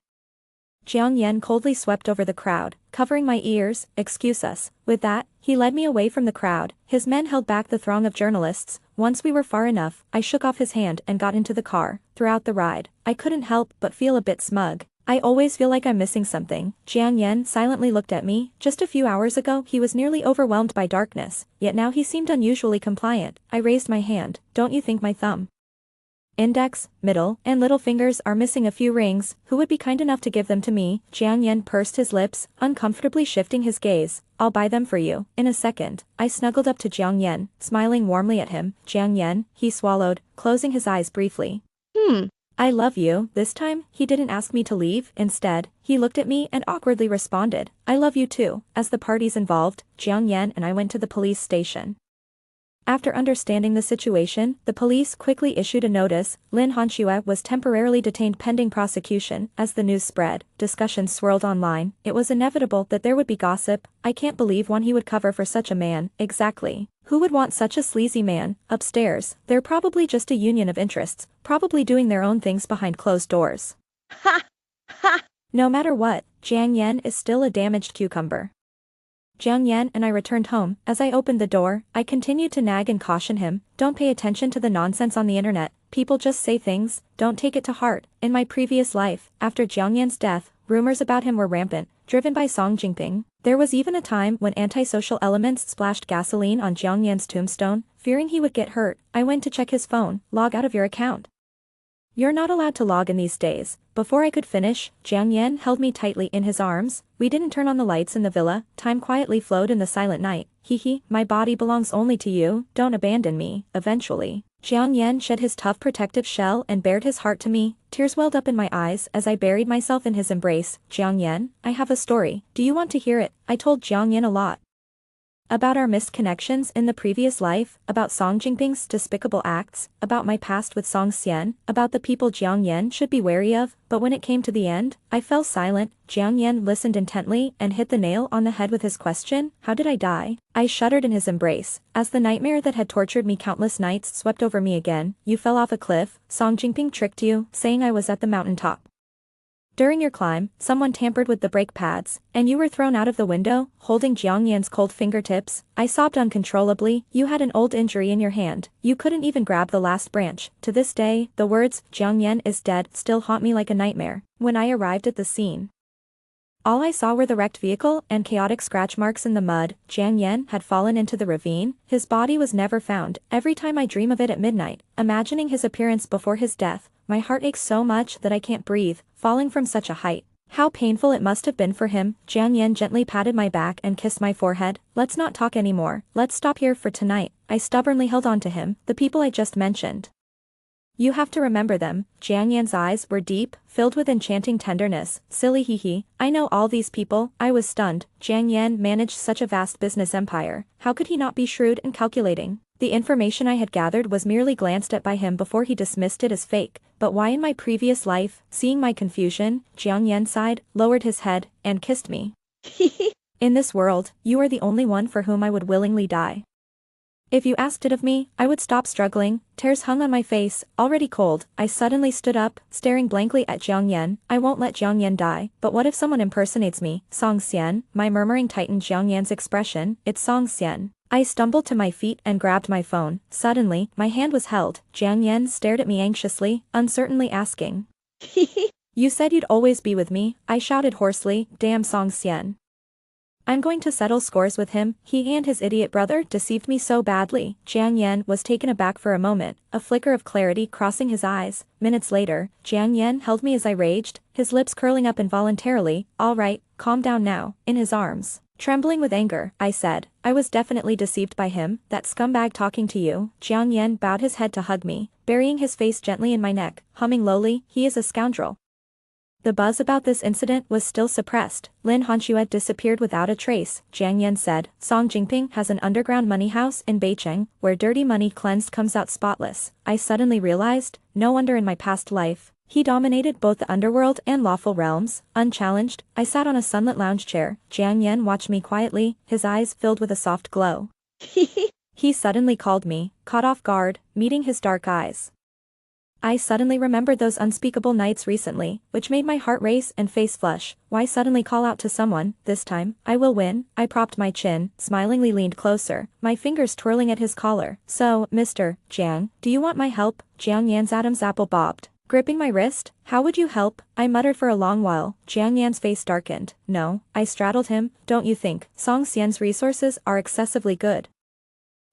Jiang Yan coldly swept over the crowd, covering my ears. Excuse us. With that, he led me away from the crowd. His men held back the throng of journalists. Once we were far enough, I shook off his hand and got into the car. Throughout the ride, I couldn't help but feel a bit smug. I always feel like I'm missing something. Jiang Yan silently looked at me. Just a few hours ago he was nearly overwhelmed by darkness, yet now he seemed unusually compliant. I raised my hand. Don't you think my thumb Index, middle, and little fingers are missing a few rings. Who would be kind enough to give them to me? Jiang Yan pursed his lips, uncomfortably shifting his gaze. I'll buy them for you. In a second, I snuggled up to Jiang Yan, smiling warmly at him. Jiang Yan, he swallowed, closing his eyes briefly. I love you. This time, he didn't ask me to leave. Instead, he looked at me and awkwardly responded, I love you too. As the parties involved, Jiang Yan and I went to the police station. After understanding the situation, the police quickly issued a notice. Lin Hanxue was temporarily detained pending prosecution. As the news spread, discussions swirled online. It was inevitable that there would be gossip. I can't believe he would cover for such a man. Exactly. Who would want such a sleazy man? Upstairs, they're probably just a union of interests, probably doing their own things behind closed doors. Ha! Ha! No matter what, Jiang Yan is still a damaged cucumber. Jiang Yan and I returned home. As I opened the door, I continued to nag and caution him, don't pay attention to the nonsense on the internet, people just say things, don't take it to heart. In my previous life, after Jiang Yan's death, rumors about him were rampant, driven by Song Jingping. There was even a time when antisocial elements splashed gasoline on Jiang Yan's tombstone, fearing he would get hurt. I went to check his phone. Log out of your account. You're not allowed to log in these days. Before I could finish, Jiang Yan held me tightly in his arms. We didn't turn on the lights in the villa. Time quietly flowed in the silent night. Hee, my body belongs only to you, don't abandon me. Eventually, Jiang Yan shed his tough protective shell and bared his heart to me. Tears welled up in my eyes as I buried myself in his embrace. Jiang Yan, I have a story. Do you want to hear it? I told Jiang Yan a lot. About our missed connections in the previous life, about Song Jingping's despicable acts, about my past with Song Xian, about the people Jiang Yan should be wary of, but when it came to the end, I fell silent. Jiang Yan listened intently and hit the nail on the head with his question, how did I die? I shuddered in his embrace, as the nightmare that had tortured me countless nights swept over me again. You fell off a cliff. Song Jingping tricked you, saying I was at the mountaintop. During your climb, someone tampered with the brake pads, and you were thrown out of the window, holding Jiang Yan's cold fingertips. I sobbed uncontrollably. You had an old injury in your hand. You couldn't even grab the last branch. To this day, the words, Jiang Yan is dead, still haunt me like a nightmare. When I arrived at the scene, all I saw were the wrecked vehicle and chaotic scratch marks in the mud. Jiang Yan had fallen into the ravine. His body was never found. Every time I dream of it at midnight, imagining his appearance before his death, my heart aches so much that I can't breathe, falling from such a height. How painful it must have been for him. Jiang Yan gently patted my back and kissed my forehead. Let's not talk anymore. Let's stop here for tonight. I stubbornly held on to him. The people I just mentioned. You have to remember them. Jiang Yan's eyes were deep, filled with enchanting tenderness. Silly hee. I know all these people. I was stunned. Jiang Yan managed such a vast business empire. How could he not be shrewd and calculating? The information I had gathered was merely glanced at by him before he dismissed it as fake. But why in my previous life? Seeing my confusion, Jiang Yan sighed, lowered his head, and kissed me. In this world, you are the only one for whom I would willingly die. If you asked it of me, I would stop struggling. Tears hung on my face, already cold. I suddenly stood up, staring blankly at Jiang Yan. I won't let Jiang Yan die. But what if someone impersonates me? Song Xian. My murmuring tightened Jiang Yan's expression. It's Song Xian. I stumbled to my feet and grabbed my phone. Suddenly, my hand was held. Jiang Yan stared at me anxiously, uncertainly asking. You said you'd always be with me. I shouted hoarsely. Damn Song Xian. I'm going to settle scores with him. He and his idiot brother deceived me so badly. Jiang Yan was taken aback for a moment, a flicker of clarity crossing his eyes. Minutes later, Jiang Yan held me as I raged, his lips curling up involuntarily. All right, calm down now. In his arms, trembling with anger, I said, I was definitely deceived by him, that scumbag talking to you. Jiang Yan bowed his head to hug me, burying his face gently in my neck, humming lowly, he is a scoundrel. The buzz about this incident was still suppressed. Lin Hanxue disappeared without a trace. Jiang Yan said, Song Jingping has an underground money house in Beicheng, where dirty money cleansed comes out spotless. I suddenly realized, no wonder in my past life, he dominated both the underworld and lawful realms. Unchallenged, I sat on a sunlit lounge chair. Jiang Yan watched me quietly, his eyes filled with a soft glow. He suddenly called me, caught off guard, meeting his dark eyes. I suddenly remembered those unspeakable nights recently, which made my heart race and face flush. Why suddenly call out to someone? This time, I will win. I propped my chin, smilingly leaned closer, my fingers twirling at his collar. So, Mr. Jiang, do you want my help? Jiang Yan's Adam's apple bobbed, gripping my wrist. How would you help? I muttered for a long while. Jiang Yan's face darkened. No, I straddled him. Don't you think Song Xian's resources are excessively good?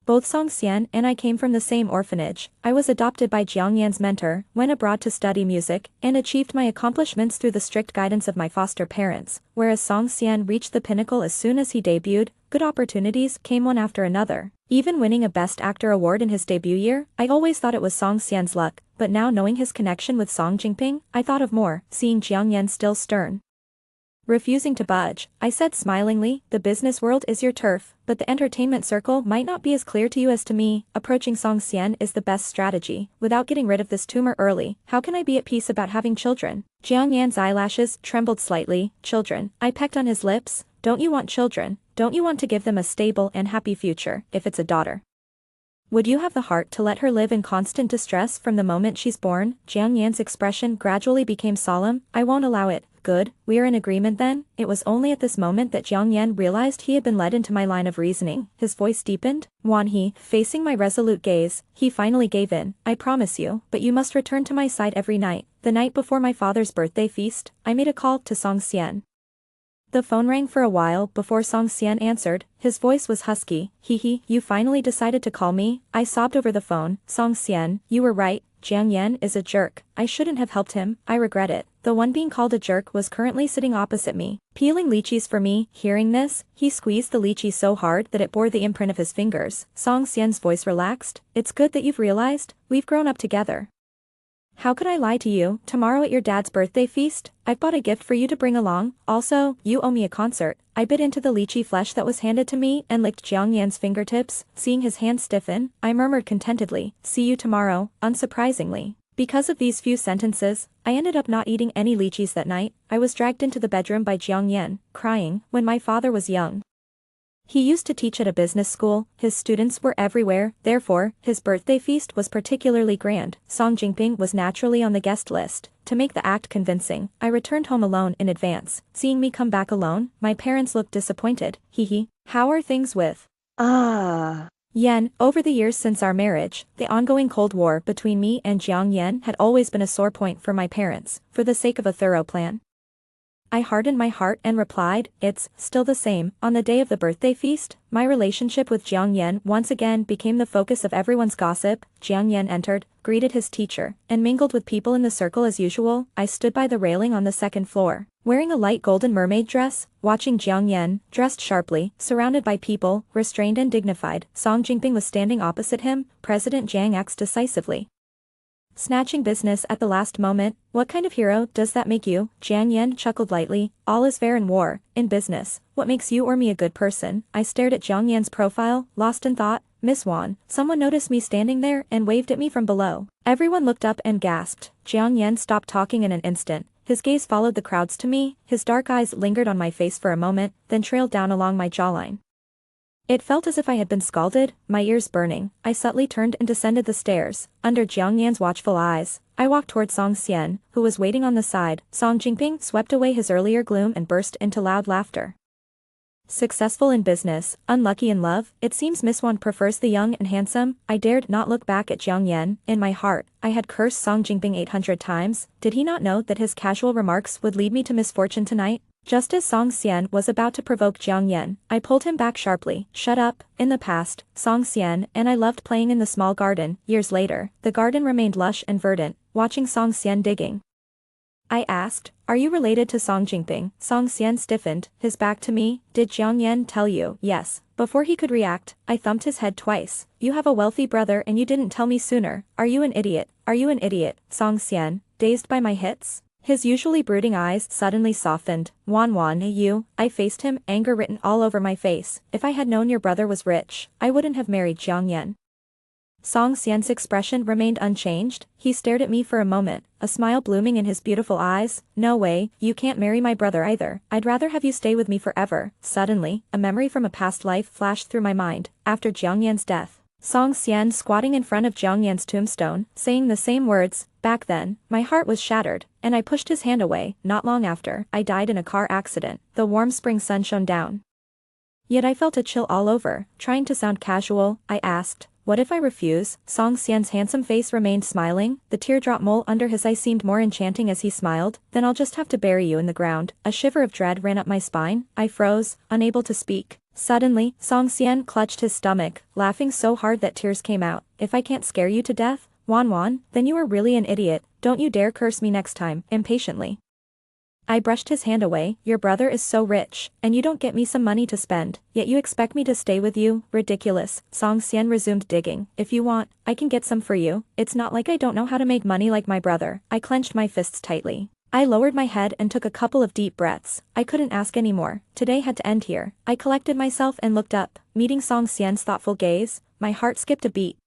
Both Song Xian and I came from the same orphanage. I was adopted by Jiang Yan's mentor, went abroad to study music, and achieved my accomplishments through the strict guidance of my foster parents, whereas Song Xian reached the pinnacle as soon as he debuted. Good opportunities came one after another. Even winning a Best Actor award in his debut year, I always thought it was Song Xian's luck, but now knowing his connection with Song Jingping, I thought of more, seeing Jiang Yan still stern. Refusing to budge, I said smilingly, the business world is your turf, but the entertainment circle might not be as clear to you as to me. Approaching Song Xian is the best strategy. Without getting rid of this tumor early, how can I be at peace about having children? Jiang Yan's eyelashes trembled slightly. Children. I pecked on his lips. Don't you want children? Don't you want to give them a stable and happy future, if it's a daughter? Would you have the heart to let her live in constant distress from the moment she's born? Jiang Yan's expression gradually became solemn. I won't allow it. Good, we're in agreement then? It was only at this moment that Jiang Yan realized he had been led into my line of reasoning. His voice deepened. Wan He, facing my resolute gaze, he finally gave in. I promise you, but you must return to my side every night. The night before my father's birthday feast, I made a call to Song Xian. The phone rang for a while before Song Xian answered. His voice was husky. You finally decided to call me? I sobbed over the phone. Song Xian, you were right. Jiang Yan is a jerk. I shouldn't have helped him. I regret it. The one being called a jerk was currently sitting opposite me, peeling lychees for me. Hearing this, he squeezed the lychee so hard that it bore the imprint of his fingers. Song Xian's voice relaxed. It's good that you've realized. We've grown up together. How could I lie to you? Tomorrow at your dad's birthday feast, I've bought a gift for you to bring along. Also, you owe me a concert. I bit into the lychee flesh that was handed to me and licked Jiang Yan's fingertips. Seeing his hand stiffen, I murmured contentedly, see you tomorrow. Unsurprisingly, because of these few sentences, I ended up not eating any lychees that night. I was dragged into the bedroom by Jiang Yan, crying. When my father was young, he used to teach at a business school. His students were everywhere, therefore, his birthday feast was particularly grand. Song Jingping was naturally on the guest list. To make the act convincing, I returned home alone in advance. Seeing me come back alone, my parents looked disappointed. How are things with Yan? Over the years since our marriage, the ongoing Cold War between me and Jiang Yan had always been a sore point for my parents. For the sake of a thorough plan, I hardened my heart and replied, it's still the same. On the day of the birthday feast, my relationship with Jiang Yan once again became the focus of everyone's gossip. Jiang Yan entered, greeted his teacher, and mingled with people in the circle as usual. I stood by the railing on the second floor, wearing a light golden mermaid dress, watching Jiang Yan, dressed sharply, surrounded by people, restrained and dignified. Song Jingping was standing opposite him. President Jiang acts decisively, snatching business at the last moment. What kind of hero does that make you? Jiang Yan chuckled lightly. All is fair in war. In business, what makes you or me a good person? I stared at Jiang Yan's profile, lost in thought. Miss Wan. Someone noticed me standing there and waved at me from below. Everyone looked up and gasped. Jiang Yan stopped talking in an instant. His gaze followed the crowds to me. His dark eyes lingered on my face for a moment, then trailed down along my jawline. It felt as if I had been scalded, my ears burning. I subtly turned and descended the stairs. Under Jiang Yan's watchful eyes, I walked toward Song Xian, who was waiting on the side. Song Jingping swept away his earlier gloom and burst into loud laughter. Successful in business, unlucky in love, it seems Miss Wan prefers the young and handsome. I dared not look back at Jiang Yan. In my heart, I had cursed Song Jingping 800 times. Did he not know that his casual remarks would lead me to misfortune tonight? Just as Song Xian was about to provoke Jiang Yan, I pulled him back sharply. Shut up. In the past, Song Xian and I loved playing in the small garden. Years later, the garden remained lush and verdant. Watching Song Xian digging, I asked, are you related to Song Jingping? Song Xian stiffened, his back to me. Did Jiang Yan tell you? Yes. Before he could react, I thumped his head twice. You have a wealthy brother and you didn't tell me sooner. Are you an idiot? Are you an idiot? Song Xian, dazed by my hits, his usually brooding eyes suddenly softened. Wan, you. I faced him, anger written all over my face. If I had known your brother was rich, I wouldn't have married Jiang Yan. Song Xian's expression remained unchanged. He stared at me for a moment, a smile blooming in his beautiful eyes. No way, you can't marry my brother either. I'd rather have you stay with me forever. Suddenly, a memory from a past life flashed through my mind. After Jiang Yan's death, Song Xian squatting in front of Jiang Yan's tombstone, saying the same words. Back then, my heart was shattered, and I pushed his hand away. Not long after, I died in a car accident. The warm spring sun shone down, yet I felt a chill all over. Trying to sound casual, I asked, What if I refuse? Song Xian's handsome face remained smiling, the teardrop mole under his eye seemed more enchanting as he smiled. Then I'll just have to bury you in the ground. A shiver of dread ran up my spine. I froze, unable to speak. Suddenly, Song Xian clutched his stomach, laughing so hard that tears came out. If I can't scare you to death, Wan, then you are really an idiot. Don't you dare curse me next time, impatiently. I brushed his hand away. Your brother is so rich, and you don't get me some money to spend, yet you expect me to stay with you? Ridiculous. Song Xian resumed digging. If you want, I can get some for you. It's not like I don't know how to make money like my brother. I clenched my fists tightly. I lowered my head and took a couple of deep breaths. I couldn't ask any more. Today had to end here. I collected myself and looked up, meeting Song Xian's thoughtful gaze. My heart skipped a beat.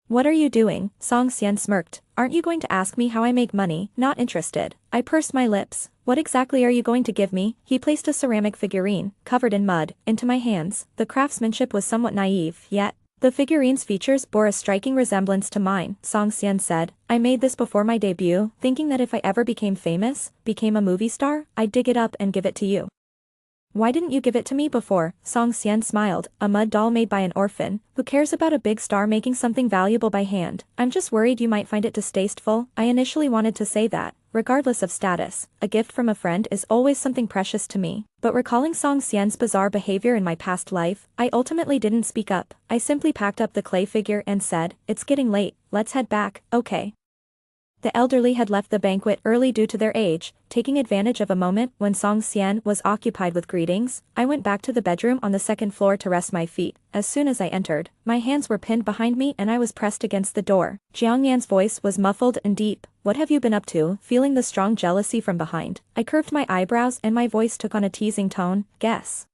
What are you doing? Song Xian smirked. Aren't you going to ask me how I make money? Not interested. I pursed my lips. What exactly are you going to give me? He placed a ceramic figurine, covered in mud, into my hands. The craftsmanship was somewhat naive, yet the figurine's features bore a striking resemblance to mine. Song Xian said, I made this before my debut, thinking that if I ever became famous, became a movie star, I'd dig it up and give it to you. Why didn't you give it to me before? Song Xian smiled. A mud doll made by an orphan. Who cares about a big star making something valuable by hand? I'm just worried you might find it distasteful. I initially wanted to say that, regardless of status, a gift from a friend is always something precious to me. But recalling Song Xian's bizarre behavior in my past life, I ultimately didn't speak up. I simply packed up the clay figure and said, it's getting late, let's head back. Okay. The elderly had left the banquet early due to their age, taking advantage of a moment when Song Xian was occupied with greetings. I went back to the bedroom on the second floor to rest my feet. As soon as I entered, my hands were pinned behind me and I was pressed against the door. Jiang Yan's voice was muffled and deep. What have you been up to? Feeling the strong jealousy from behind, I curved my eyebrows and my voice took on a teasing tone. Guess.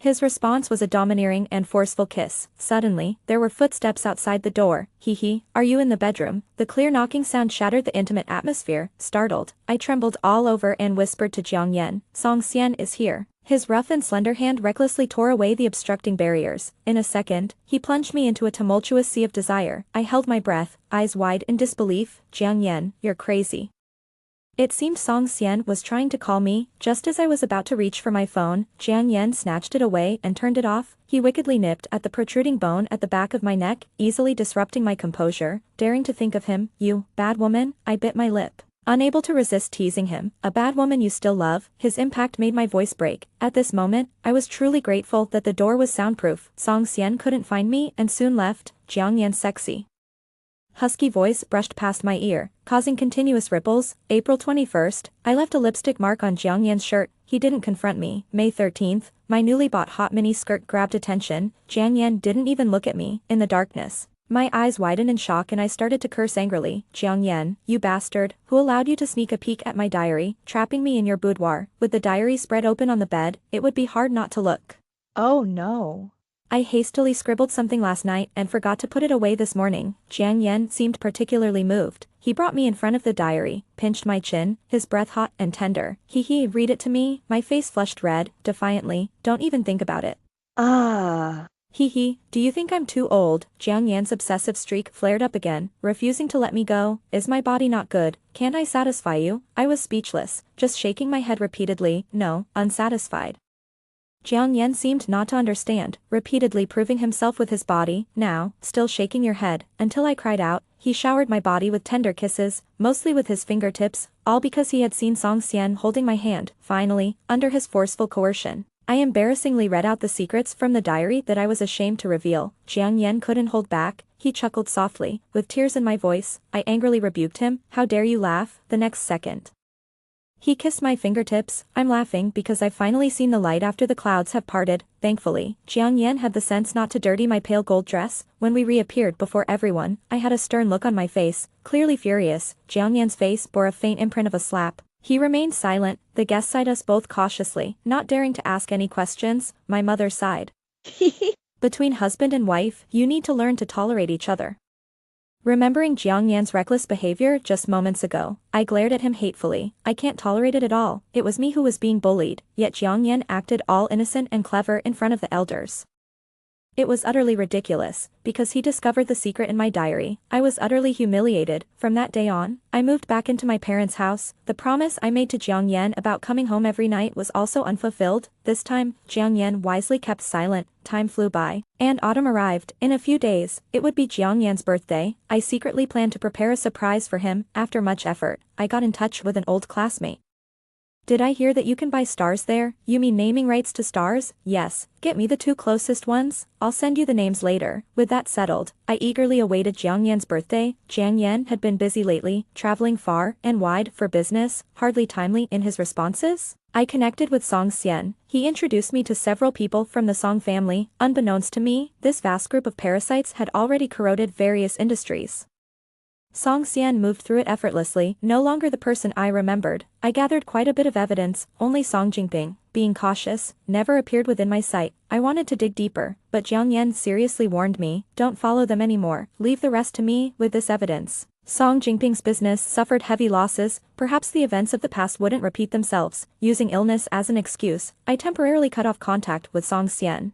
His response was a domineering and forceful kiss. Suddenly, there were footsteps outside the door. Hee, are you in the bedroom? The clear knocking sound shattered the intimate atmosphere. Startled, I trembled all over and whispered to Jiang Yan, Song Xian is here. His rough and slender hand recklessly tore away the obstructing barriers. In a second, he plunged me into a tumultuous sea of desire. I held my breath, eyes wide in disbelief. Jiang Yan, you're crazy. It seemed Song Xian was trying to call me. Just as I was about to reach for my phone, Jiang Yan snatched it away and turned it off. He wickedly nipped at the protruding bone at the back of my neck, easily disrupting my composure. Daring to think of him, you bad woman, I bit my lip. Unable to resist teasing him, a bad woman you still love. His impact made my voice break. At this moment, I was truly grateful that the door was soundproof. Song Xian couldn't find me and soon left. Jiang Yan's sexy husky voice brushed past my ear, causing continuous ripples. April 21st, I left a lipstick mark on Jiang Yan's shirt. He didn't confront me. May 13th, my newly bought hot mini skirt grabbed attention. Jiang Yan didn't even look at me. In the darkness, my eyes widened in shock and I started to curse angrily. Jiang Yan, you bastard, who allowed you to sneak a peek at my diary, trapping me in your boudoir? With the diary spread open on the bed, it would be hard not to look. Oh no. I hastily scribbled something last night and forgot to put it away this morning. Jiang Yan seemed particularly moved. He brought me in front of the diary, pinched my chin, his breath hot and tender. Read it to me. My face flushed red, defiantly. Don't even think about it. Ah. Do you think I'm too old? Jiang Yan's obsessive streak flared up again, refusing to let me go. Is my body not good? Can't I satisfy you? I was speechless, just shaking my head repeatedly. No, unsatisfied. Jiang Yan seemed not to understand, repeatedly proving himself with his body. Now, still shaking your head, until I cried out. He showered my body with tender kisses, mostly with his fingertips, all because he had seen Song Xian holding my hand. Finally, under his forceful coercion, I embarrassingly read out the secrets from the diary that I was ashamed to reveal. Jiang Yan couldn't hold back. He chuckled softly, with tears in my voice. I angrily rebuked him. How dare you laugh? The next second, he kissed my fingertips. I'm laughing because I've finally seen the light after the clouds have parted. Thankfully, Jiang Yan had the sense not to dirty my pale gold dress. When we reappeared before everyone, I had a stern look on my face, clearly furious. Jiang Yan's face bore a faint imprint of a slap. He remained silent. The guests eyed us both cautiously, not daring to ask any questions. My mother sighed. Between husband and wife, you need to learn to tolerate each other. Remembering Jiang Yan's reckless behavior just moments ago, I glared at him hatefully. I can't tolerate it at all. It was me who was being bullied, yet Jiang Yan acted all innocent and clever in front of the elders. It was utterly ridiculous, because he discovered the secret in my diary. I was utterly humiliated. From that day on, I moved back into my parents' house. The promise I made to Jiang Yan about coming home every night was also unfulfilled. This time, Jiang Yan wisely kept silent. Time flew by, and autumn arrived. In a few days, it would be Jiang Yan's birthday. I secretly planned to prepare a surprise for him. After much effort, I got in touch with an old classmate. Did I hear that you can buy stars there? You mean naming rights to stars? Yes. Get me the 2 closest ones. I'll send you the names later. With that settled, I eagerly awaited Jiang Yan's birthday. Jiang Yan had been busy lately, traveling far and wide for business, hardly timely in his responses. I connected with Song Xian. He introduced me to several people from the Song family. Unbeknownst to me, this vast group of parasites had already corroded various industries. Song Xian moved through it effortlessly, no longer the person I remembered. I gathered quite a bit of evidence. Only Song Jingping, being cautious, never appeared within my sight. I wanted to dig deeper, but Jiang Yan seriously warned me, don't follow them anymore, leave the rest to me. With this evidence, Song Jingping's business suffered heavy losses. Perhaps the events of the past wouldn't repeat themselves. Using illness as an excuse, I temporarily cut off contact with Song Xian.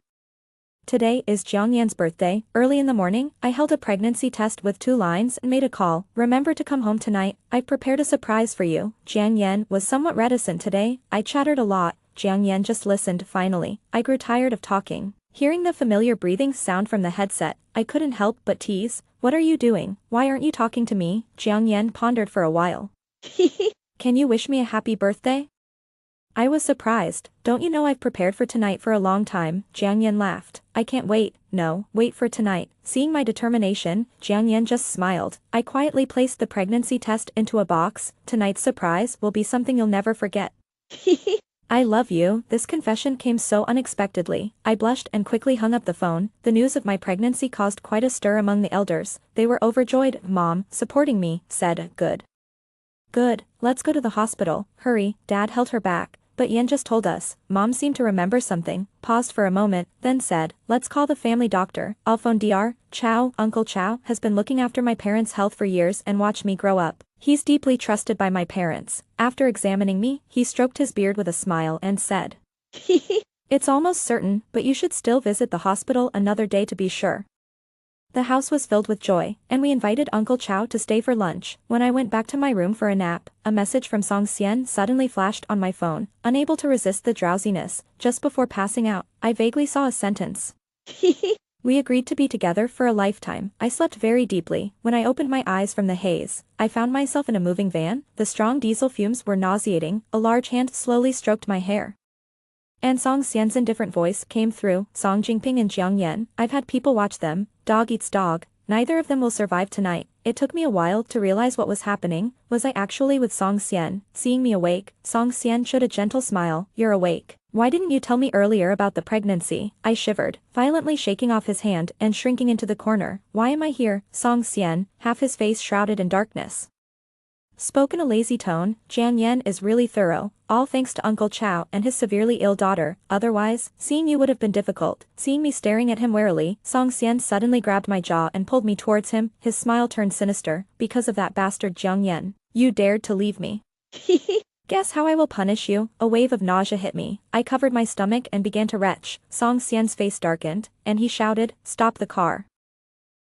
Today is Jiang Yan's birthday. Early in the morning, I held a pregnancy test with 2 lines and made a call. Remember to come home tonight. I've prepared a surprise for you. Jiang Yan was somewhat reticent today. I chattered a lot. Jiang Yan just listened. Finally, I grew tired of talking. Hearing the familiar breathing sound from the headset, I couldn't help but tease. What are you doing? Why aren't you talking to me? Jiang Yan pondered for a while. Can you wish me a happy birthday? I was surprised. Don't you know I've prepared for tonight for a long time? Jiang Yan laughed. I can't wait. No, wait for tonight. Seeing my determination, Jiang Yan just smiled. I quietly placed the pregnancy test into a box. Tonight's surprise will be something you'll never forget. I love you. This confession came so unexpectedly. I blushed and quickly hung up the phone. The news of my pregnancy caused quite a stir among the elders. They were overjoyed. Mom, supporting me, said, Good. Good, let's go to the hospital. Hurry. Dad held her back. But Yan just told us. Mom seemed to remember something, paused for a moment, then said, let's call the family doctor. I'll phone Dr. Chow. Uncle Chow has been looking after my parents' health for years and watched me grow up. He's deeply trusted by my parents. After examining me, he stroked his beard with a smile and said, It's almost certain, but you should still visit the hospital another day to be sure. The house was filled with joy, and we invited Uncle Chow to stay for lunch. When I went back to my room for a nap, a message from Song Xian suddenly flashed on my phone. Unable to resist the drowsiness, just before passing out, I vaguely saw a sentence. We agreed to be together for a lifetime. I slept very deeply. When I opened my eyes from the haze, I found myself in a moving van. The strong diesel fumes were nauseating. A large hand slowly stroked my hair. And Song Xian's indifferent voice came through. Song Jingping and Jiang Yan, I've had people watch them. Dog eats dog. Neither of them will survive tonight. It took me a while to realize what was happening. Was I actually with Song Xian? Seeing me awake, Song Xian showed a gentle smile. You're awake. Why didn't you tell me earlier about the pregnancy? I shivered, violently shaking off his hand and shrinking into the corner. Why am I here? Song Xian, half his face shrouded in darkness, spoke in a lazy tone. Jiang Yan is really thorough, all thanks to Uncle Chow and his severely ill daughter. Otherwise, seeing you would have been difficult. Seeing me staring at him warily, Song Xian suddenly grabbed my jaw and pulled me towards him. His smile turned sinister. Because of that bastard Jiang Yan, you dared to leave me. Guess how I will punish you? A wave of nausea hit me. I covered my stomach and began to retch. Song Xian's face darkened, and he shouted, Stop the car.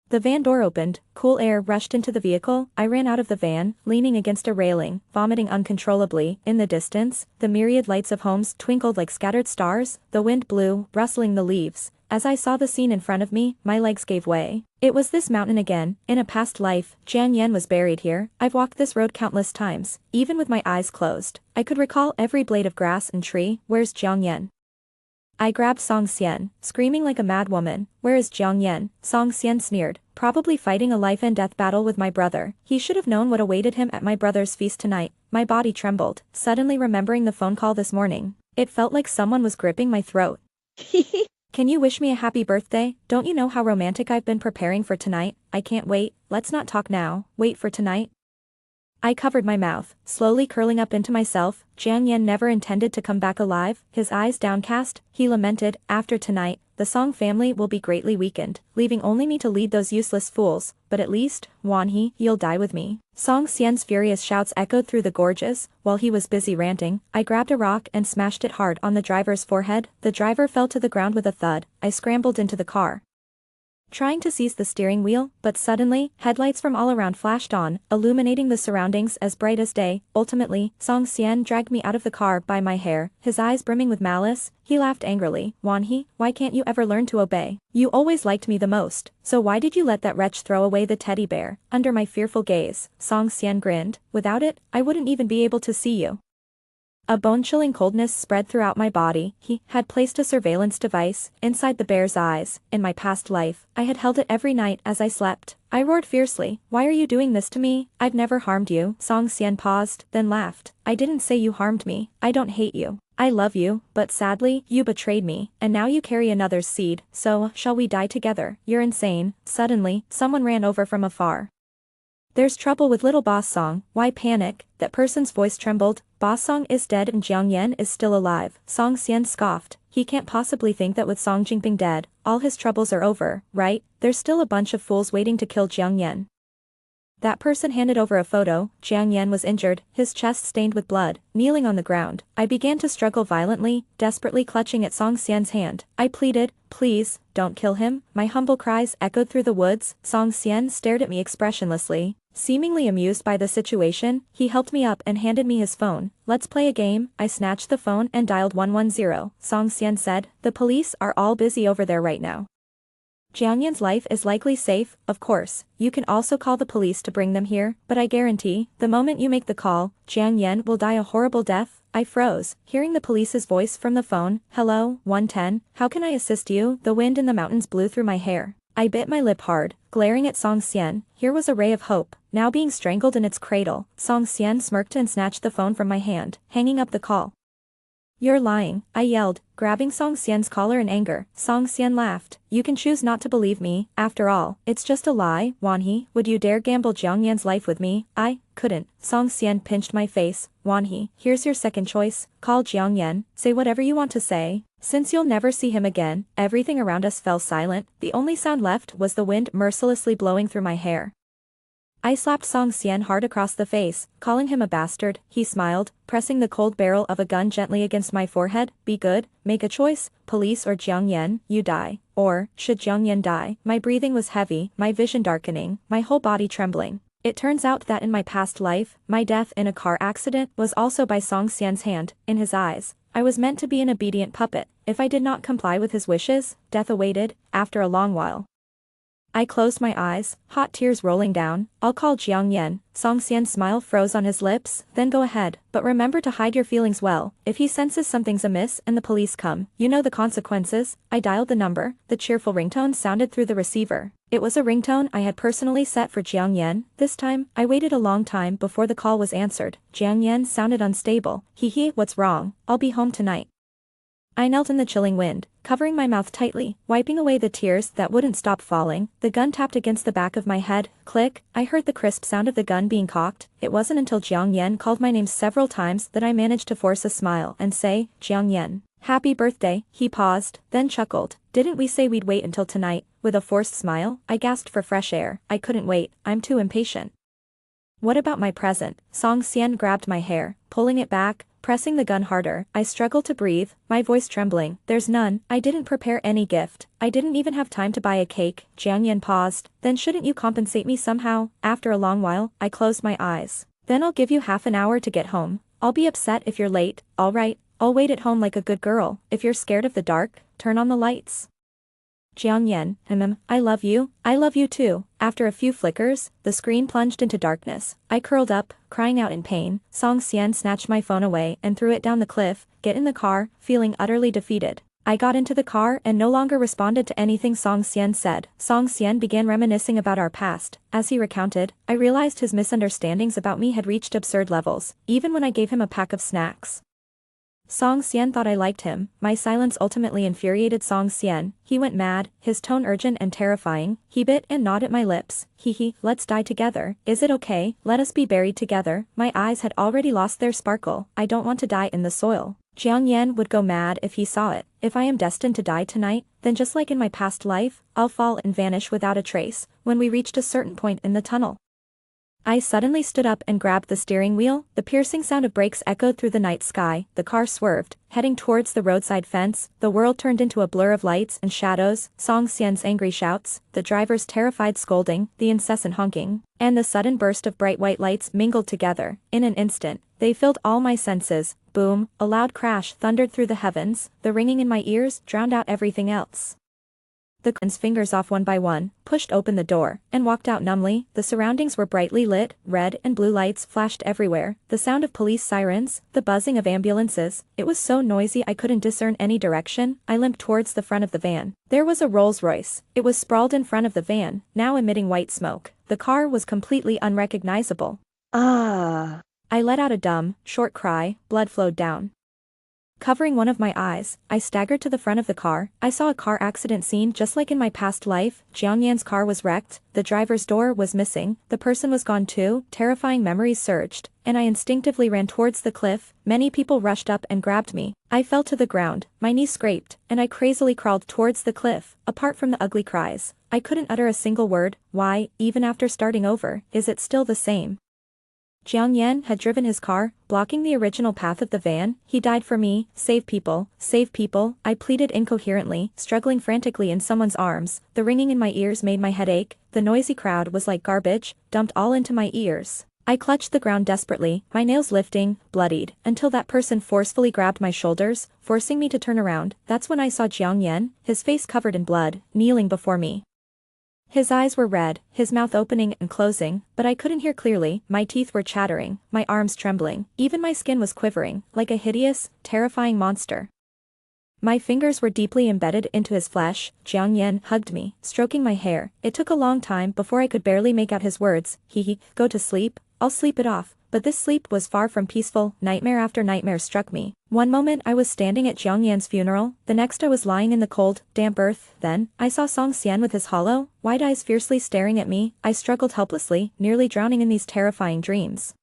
The van door opened, cool air rushed into the vehicle. I ran out of the van, leaning against a railing, vomiting uncontrollably. In the distance, the myriad lights of homes twinkled like scattered stars. The wind blew, rustling the leaves. As I saw the scene in front of me, my legs gave way. It was this mountain again. In a past life, Jiang Yan was buried here. I've walked this road countless times, even with my eyes closed. I could recall every blade of grass and tree. Where's Jiang Yan? I grabbed Song Xian, screaming like a mad woman. Where is Jiang Yan? Song Xian sneered. Probably fighting a life and death battle with my brother. He should have known what awaited him at my brother's feast tonight. My body trembled, suddenly remembering the phone call this morning. It felt like someone was gripping my throat. Can you wish me a happy birthday? Don't you know how romantic I've been preparing for tonight? I can't wait. Let's not talk now. Wait for tonight. I covered my mouth, slowly curling up into myself. Jiang Yan never intended to come back alive. His eyes downcast, he lamented, after tonight, the Song family will be greatly weakened, leaving only me to lead those useless fools, but at least, Wanhee, you'll die with me. Song Xian's furious shouts echoed through the gorges. While he was busy ranting, I grabbed a rock and smashed it hard on the driver's forehead. The driver fell to the ground with a thud. I scrambled into the car, trying to seize the steering wheel, but suddenly, headlights from all around flashed on, illuminating the surroundings as bright as day. Ultimately, Song Xian dragged me out of the car by my hair, his eyes brimming with malice. He laughed angrily. Wanhee, why can't you ever learn to obey? You always liked me the most, so why did you let that wretch throw away the teddy bear? Under my fearful gaze, Song Xian grinned. Without it, I wouldn't even be able to see you. A bone-chilling coldness spread throughout my body. He had placed a surveillance device inside the bear's eyes. In my past life, I had held it every night as I slept. I roared fiercely. Why are you doing this to me? I've never harmed you. Song Xian paused, then laughed. I didn't say you harmed me. I don't hate you. I love you, but sadly, you betrayed me, and now you carry another's seed, so, shall we die together? You're insane. Suddenly, someone ran over from afar. There's trouble with little Boss Song. Why panic? That person's voice trembled. Boss Song is dead and Jiang Yan is still alive. Song Xian scoffed. He can't possibly think that with Song Jingping dead, all his troubles are over, right? There's still a bunch of fools waiting to kill Jiang Yan. That person handed over a photo. Jiang Yan was injured, his chest stained with blood, kneeling on the ground. I began to struggle violently, desperately clutching at Song Xian's hand. I pleaded, please, don't kill him. My humble cries echoed through the woods. Song Xian stared at me expressionlessly. Seemingly amused by the situation, he helped me up and handed me his phone. Let's play a game. I snatched the phone and dialed 110. Song Xian said, the police are all busy over there right now. Jiang Yan's life is likely safe, of course. You can also call the police to bring them here, but I guarantee, the moment you make the call, Jiang Yan will die a horrible death. I froze, hearing the police's voice from the phone. Hello, 110, how can I assist you? The wind in the mountains blew through my hair. I bit my lip hard, glaring at Song Xian. Here was a ray of hope, now being strangled in its cradle. Song Xian smirked and snatched the phone from my hand, hanging up the call. You're lying, I yelled, grabbing Song Xian's collar in anger. Song Xian laughed. You can choose not to believe me. After all, it's just a lie. Wanhee, would you dare gamble Jiang Yan's life with me? I couldn't. Song Xian pinched my face. Wanhee, here's your second choice. Call Jiang Yan. Say whatever you want to say. Since you'll never see him again. Everything around us fell silent. The only sound left was the wind mercilessly blowing through my hair. I slapped Song Xian hard across the face, calling him a bastard. He smiled, pressing the cold barrel of a gun gently against my forehead. Be good, make a choice, police or Jiang Yan, you die. Or, should Jiang Yan die? My breathing was heavy, my vision darkening, my whole body trembling. It turns out that in my past life, my death in a car accident was also by Song Xian's hand. In his eyes, I was meant to be an obedient puppet. If I did not comply with his wishes, death awaited. After a long while, I closed my eyes, hot tears rolling down. I'll call Jiang Yan. Song Xian's smile froze on his lips. Then go ahead, but remember to hide your feelings well. If he senses something's amiss and the police come, you know the consequences. I dialed the number. The cheerful ringtone sounded through the receiver. It was a ringtone I had personally set for Jiang Yan. This time, I waited a long time before the call was answered. Jiang Yan sounded unstable. Hee, what's wrong? I'll be home tonight. I knelt in the chilling wind, covering my mouth tightly, wiping away the tears that wouldn't stop falling. The gun tapped against the back of my head. Click. I heard the crisp sound of the gun being cocked. It wasn't until Jiang Yan called my name several times that I managed to force a smile and say, Jiang Yan. Happy birthday. He paused, then chuckled. Didn't we say we'd wait until tonight? With a forced smile, I gasped for fresh air. I couldn't wait. I'm too impatient. What about my present? Song Xian grabbed my hair, pulling it back, pressing the gun harder. I struggled to breathe, my voice trembling. There's none. I didn't prepare any gift. I didn't even have time to buy a cake. Jiang Yan paused. Then shouldn't you compensate me somehow? After a long while, I closed my eyes. Then I'll give you half an hour to get home. I'll be upset if you're late. All right, I'll wait at home like a good girl. If you're scared of the dark, turn on the lights. Jiang Yan, I love you. I love you too. After a few flickers, the screen plunged into darkness. I curled up, crying out in pain. Song Xian snatched my phone away and threw it down the cliff. Get in the car, feeling utterly defeated. I got into the car and no longer responded to anything Song Xian said. Song Xian began reminiscing about our past. As he recounted, I realized his misunderstandings about me had reached absurd levels, even when I gave him a pack of snacks. Song Xian thought I liked him. My silence ultimately infuriated Song Xian. He went mad, his tone urgent and terrifying. He bit and gnawed at my lips. Hee, let's die together. Is it okay? Let us be buried together. My eyes had already lost their sparkle. I don't want to die in the soil. Jiang Yan would go mad if he saw it. If I am destined to die tonight, then just like in my past life, I'll fall and vanish without a trace. When we reached a certain point in the tunnel, I suddenly stood up and grabbed the steering wheel. The piercing sound of brakes echoed through the night sky. The car swerved, heading towards the roadside fence. The world turned into a blur of lights and shadows, Song Xian's angry shouts, the driver's terrified scolding, the incessant honking, and the sudden burst of bright white lights mingled together. In an instant, they filled all my senses. Boom, a loud crash thundered through the heavens. The ringing in my ears drowned out everything else. The man's fingers off one by one, pushed open the door, and walked out numbly. The surroundings were brightly lit, red and blue lights flashed everywhere, the sound of police sirens, the buzzing of ambulances. It was so noisy I couldn't discern any direction. I limped towards the front of the van. There was a Rolls-Royce. It was sprawled in front of the van, now emitting white smoke. The car was completely unrecognizable. Ah. I let out a dumb, short cry. Blood flowed down. Covering one of my eyes, I staggered to the front of the car. I saw a car accident scene just like in my past life. Jiang Yan's car was wrecked, the driver's door was missing, the person was gone too. Terrifying memories surged, and I instinctively ran towards the cliff. Many people rushed up and grabbed me. I fell to the ground, my knee scraped, and I crazily crawled towards the cliff. Apart from the ugly cries, I couldn't utter a single word. Why, even after starting over, is it still the same? Jiang Yan had driven his car, blocking the original path of the van. He died for me. Save people, I pleaded incoherently, struggling frantically in someone's arms. The ringing in my ears made my head ache. The noisy crowd was like garbage, dumped all into my ears. I clutched the ground desperately, my nails lifting, bloodied, until that person forcefully grabbed my shoulders, forcing me to turn around. That's when I saw Jiang Yan, his face covered in blood, kneeling before me. His eyes were red, his mouth opening and closing, but I couldn't hear clearly. My teeth were chattering, my arms trembling, even my skin was quivering, like a hideous, terrifying monster. My fingers were deeply embedded into his flesh. Jiang Yan hugged me, stroking my hair. It took a long time before I could barely make out his words. Go to sleep, I'll sleep it off. But this sleep was far from peaceful. Nightmare after nightmare struck me. One moment I was standing at Jiang Yan's funeral, the next I was lying in the cold, damp earth. Then, I saw Song Xian with his hollow, wide eyes fiercely staring at me. I struggled helplessly, nearly drowning in these terrifying dreams.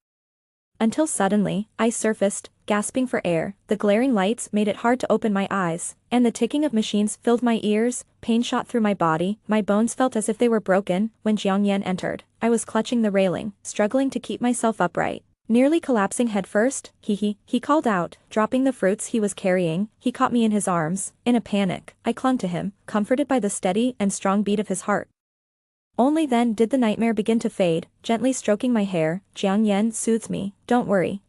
Until suddenly, I surfaced, gasping for air. The glaring lights made it hard to open my eyes, and the ticking of machines filled my ears. Pain shot through my body, my bones felt as if they were broken. When Jiang Yan entered, I was clutching the railing, struggling to keep myself upright. Nearly collapsing headfirst, he called out, dropping the fruits he was carrying. He caught me in his arms. In a panic, I clung to him, comforted by the steady and strong beat of his heart. Only then did the nightmare begin to fade. Gently stroking my hair, Jiang Yan soothed me. Don't worry,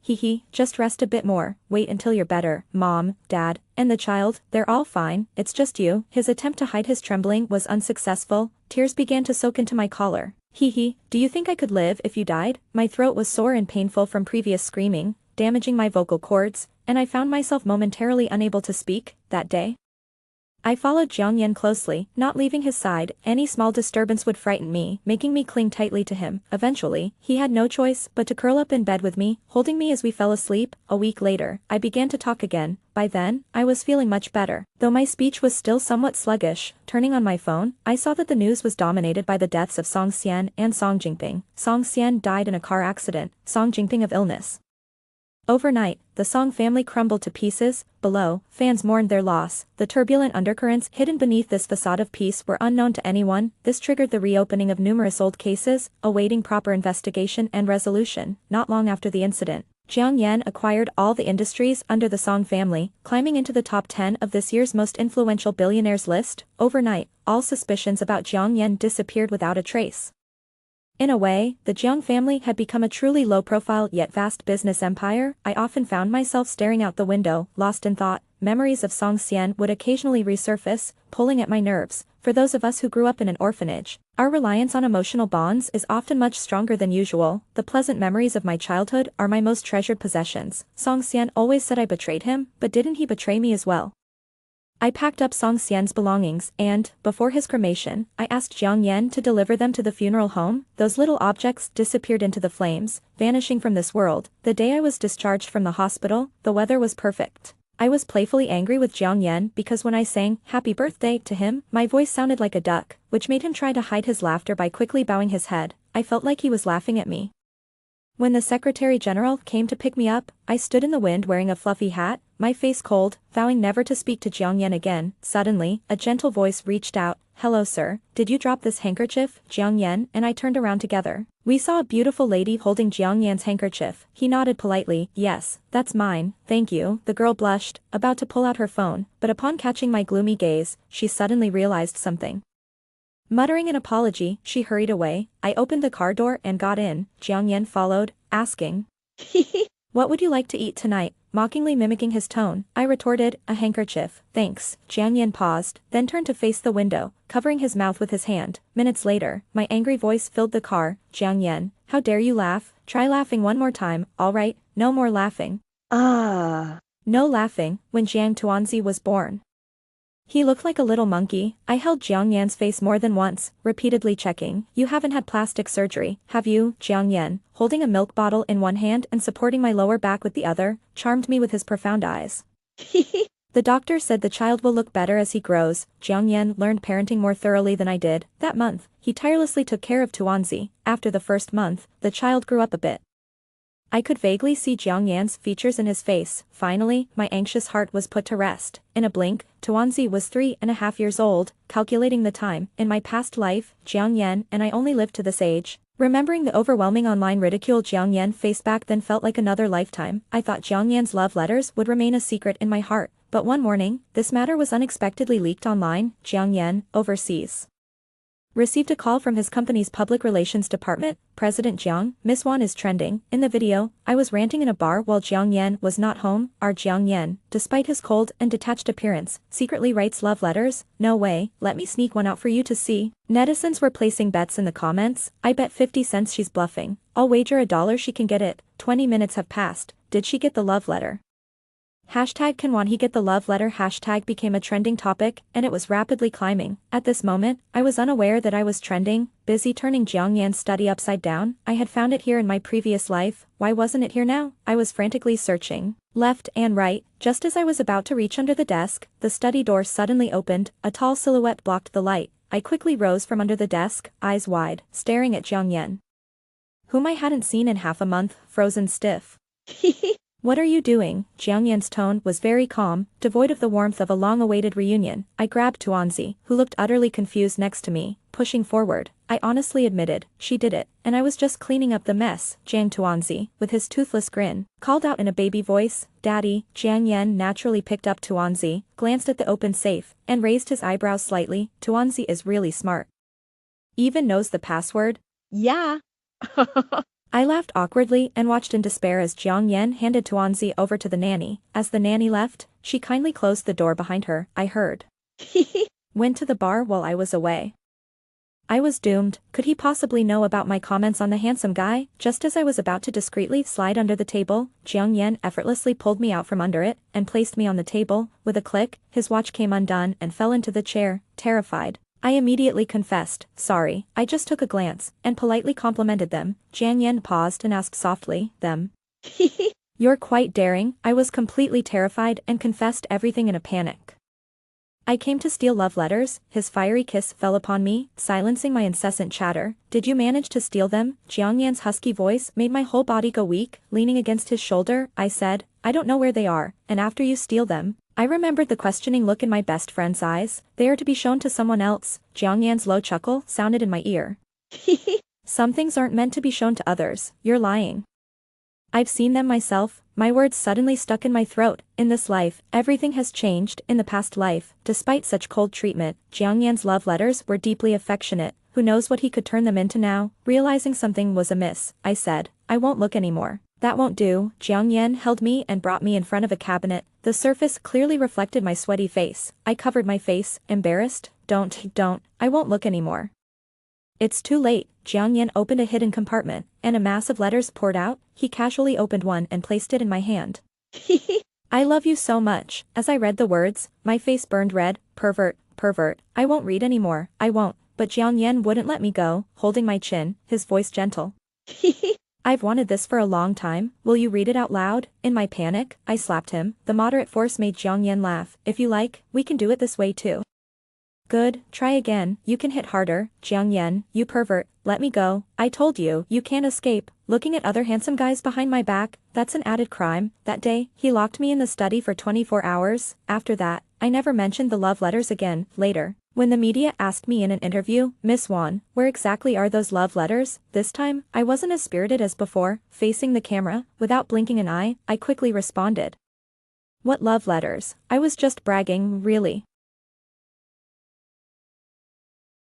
just rest a bit more, wait until you're better. Mom, Dad, and the child, they're all fine, it's just you. His attempt to hide his trembling was unsuccessful. Tears began to soak into my collar. Do you think I could live if you died? My throat was sore and painful from previous screaming, damaging my vocal cords, and I found myself momentarily unable to speak. That day, I followed Jiang Yan closely, not leaving his side. Any small disturbance would frighten me, making me cling tightly to him. Eventually, he had no choice but to curl up in bed with me, holding me as we fell asleep. A week later, I began to talk again. By then, I was feeling much better. Though my speech was still somewhat sluggish, turning on my phone, I saw that the news was dominated by the deaths of Song Xian and Song Jingping. Song Xian died in a car accident, Song Jingping of illness. Overnight, the Song family crumbled to pieces. Below, fans mourned their loss. The turbulent undercurrents hidden beneath this facade of peace were unknown to anyone. This triggered the reopening of numerous old cases, awaiting proper investigation and resolution. Not long after the incident, Jiang Yan acquired all the industries under the Song family, climbing into the top 10 of this year's most influential billionaires list. Overnight, all suspicions about Jiang Yan disappeared without a trace. In a way, the Jiang family had become a truly low-profile yet vast business empire. I often found myself staring out the window, lost in thought. Memories of Song Xian would occasionally resurface, pulling at my nerves. For those of us who grew up in an orphanage, our reliance on emotional bonds is often much stronger than usual. The pleasant memories of my childhood are my most treasured possessions. Song Xian always said I betrayed him, but didn't he betray me as well? I packed up Song Xian's belongings and, before his cremation, I asked Jiang Yan to deliver them to the funeral home. Those little objects disappeared into the flames, vanishing from this world. The day I was discharged from the hospital, the weather was perfect. I was playfully angry with Jiang Yan because when I sang happy birthday to him, my voice sounded like a duck, which made him try to hide his laughter by quickly bowing his head. I felt like he was laughing at me. When the Secretary General came to pick me up, I stood in the wind wearing a fluffy hat, my face cold, vowing never to speak to Jiang Yan again. Suddenly, a gentle voice reached out. "Hello sir, did you drop this handkerchief?" Jiang Yan and I turned around together. We saw a beautiful lady holding Jiang Yan's handkerchief. He nodded politely. "Yes, that's mine, thank you." The girl blushed, about to pull out her phone, but upon catching my gloomy gaze, she suddenly realized something. Muttering an apology, she hurried away. I opened the car door and got in. Jiang Yan followed, asking, "What would you like to eat tonight?" Mockingly mimicking his tone, I retorted, "A handkerchief, thanks." Jiang Yan paused, then turned to face the window, covering his mouth with his hand. Minutes later, my angry voice filled the car. "Jiang Yan, how dare you laugh? Try laughing one more time." "All right, no more laughing." No laughing, when Jiang Tuanzi was born. He looked like a little monkey. I held Jiang Yan's face more than once, repeatedly checking. "You haven't had plastic surgery, have you?" Jiang Yan, holding a milk bottle in one hand and supporting my lower back with the other, charmed me with his profound eyes. "The doctor said the child will look better as he grows." Jiang Yan learned parenting more thoroughly than I did. That month, he tirelessly took care of Tuanzi. After the first month, the child grew up a bit. I could vaguely see Jiang Yan's features in his face. Finally, my anxious heart was put to rest. In a blink, Tuanzi was 3.5 years old. Calculating the time, in my past life, Jiang Yan and I only lived to this age. Remembering the overwhelming online ridicule Jiang Yan faced back then felt like another lifetime. I thought Jiang Yan's love letters would remain a secret in my heart. But one morning, this matter was unexpectedly leaked online. Jiang Yan, overseas, received a call from his company's public relations department. "President Jiang, Miss Wan is trending." In the video, I was ranting in a bar while Jiang Yan was not home. Our Jiang Yan, despite his cold and detached appearance, secretly writes love letters. "No way, let me sneak one out for you to see." Netizens were placing bets in the comments. "I bet 50 cents she's bluffing. I'll wager $1 she can get it." 20 minutes have passed. Did she get the love letter? Hashtag can Wan he get the love letter hashtag became a trending topic, and it was rapidly climbing. At this moment, I was unaware that I was trending, busy turning Jiang Yan's study upside down. I had found it here in my previous life. Why wasn't it here now? I was frantically searching left and right. Just as I was about to reach under the desk, the study door suddenly opened. A tall silhouette blocked the light. I quickly rose from under the desk, eyes wide, staring at Jiang Yan, whom I hadn't seen in half a month, frozen stiff. "What are you doing?" Jiang Yan's tone was very calm, devoid of the warmth of a long-awaited reunion. I grabbed Tuanzi, who looked utterly confused next to me, pushing forward. I honestly admitted, "She did it, and I was just cleaning up the mess." Jiang Tuanzi, with his toothless grin, called out in a baby voice, "Daddy." Jiang Yan naturally picked up Tuanzi, glanced at the open safe, and raised his eyebrows slightly. "Tuanzi is really smart. Even knows the password." Yeah. I laughed awkwardly and watched in despair as Jiang Yan handed Tuanzi over to the nanny. As the nanny left, she kindly closed the door behind her. I heard went to the bar while I was away. I was doomed. Could he possibly know about my comments on the handsome guy? Just as I was about to discreetly slide under the table, Jiang Yan effortlessly pulled me out from under it and placed me on the table. With a click, his watch came undone and fell into the chair. Terrified, I immediately confessed, "Sorry, I just took a glance," and politely complimented them. Jiang Yan paused and asked softly, "Them?" "You're quite daring." I was completely terrified and confessed everything in a panic. "I came to steal love letters." His fiery kiss fell upon me, silencing my incessant chatter. "Did you manage to steal them?" Jiang Yan's husky voice made my whole body go weak. Leaning against his shoulder, I said, "I don't know where they are, and after you steal them." I remembered the questioning look in my best friend's eyes. "They are to be shown to someone else." Jiang Yan's low chuckle sounded in my ear. "Some things aren't meant to be shown to others." "You're lying." "I've seen them myself." My words suddenly stuck in my throat. In this life, everything has changed. In the past life, despite such cold treatment, Jiang Yan's love letters were deeply affectionate. Who knows what he could turn them into now? Realizing something was amiss, I said, "I won't look anymore." "That won't do." Jiang Yan held me and brought me in front of a cabinet. The surface clearly reflected my sweaty face. I covered my face, embarrassed. Don't. I won't look anymore." "It's too late." Jiang Yan opened a hidden compartment, and a mass of letters poured out. He casually opened one and placed it in my hand. "I love you so much." As I read the words, my face burned red. Pervert. "I won't read anymore. I won't." But Jiang Yan wouldn't let me go, holding my chin, his voice gentle. I've wanted this for a long time, will you read it out loud? In my panic, I slapped him. The moderate force made Jiang Yan laugh. If you like, we can do it this way too. Good, try again, you can hit harder, Jiang Yan, you pervert, let me go, I told you, you can't escape, looking at other handsome guys behind my back, that's an added crime. That day, he locked me in the study for 24 hours, after that, I never mentioned the love letters again. Later, when the media asked me in an interview, Miss Wan, where exactly are those love letters? This time, I wasn't as spirited as before, facing the camera, without blinking an eye, I quickly responded. What love letters? I was just bragging, really.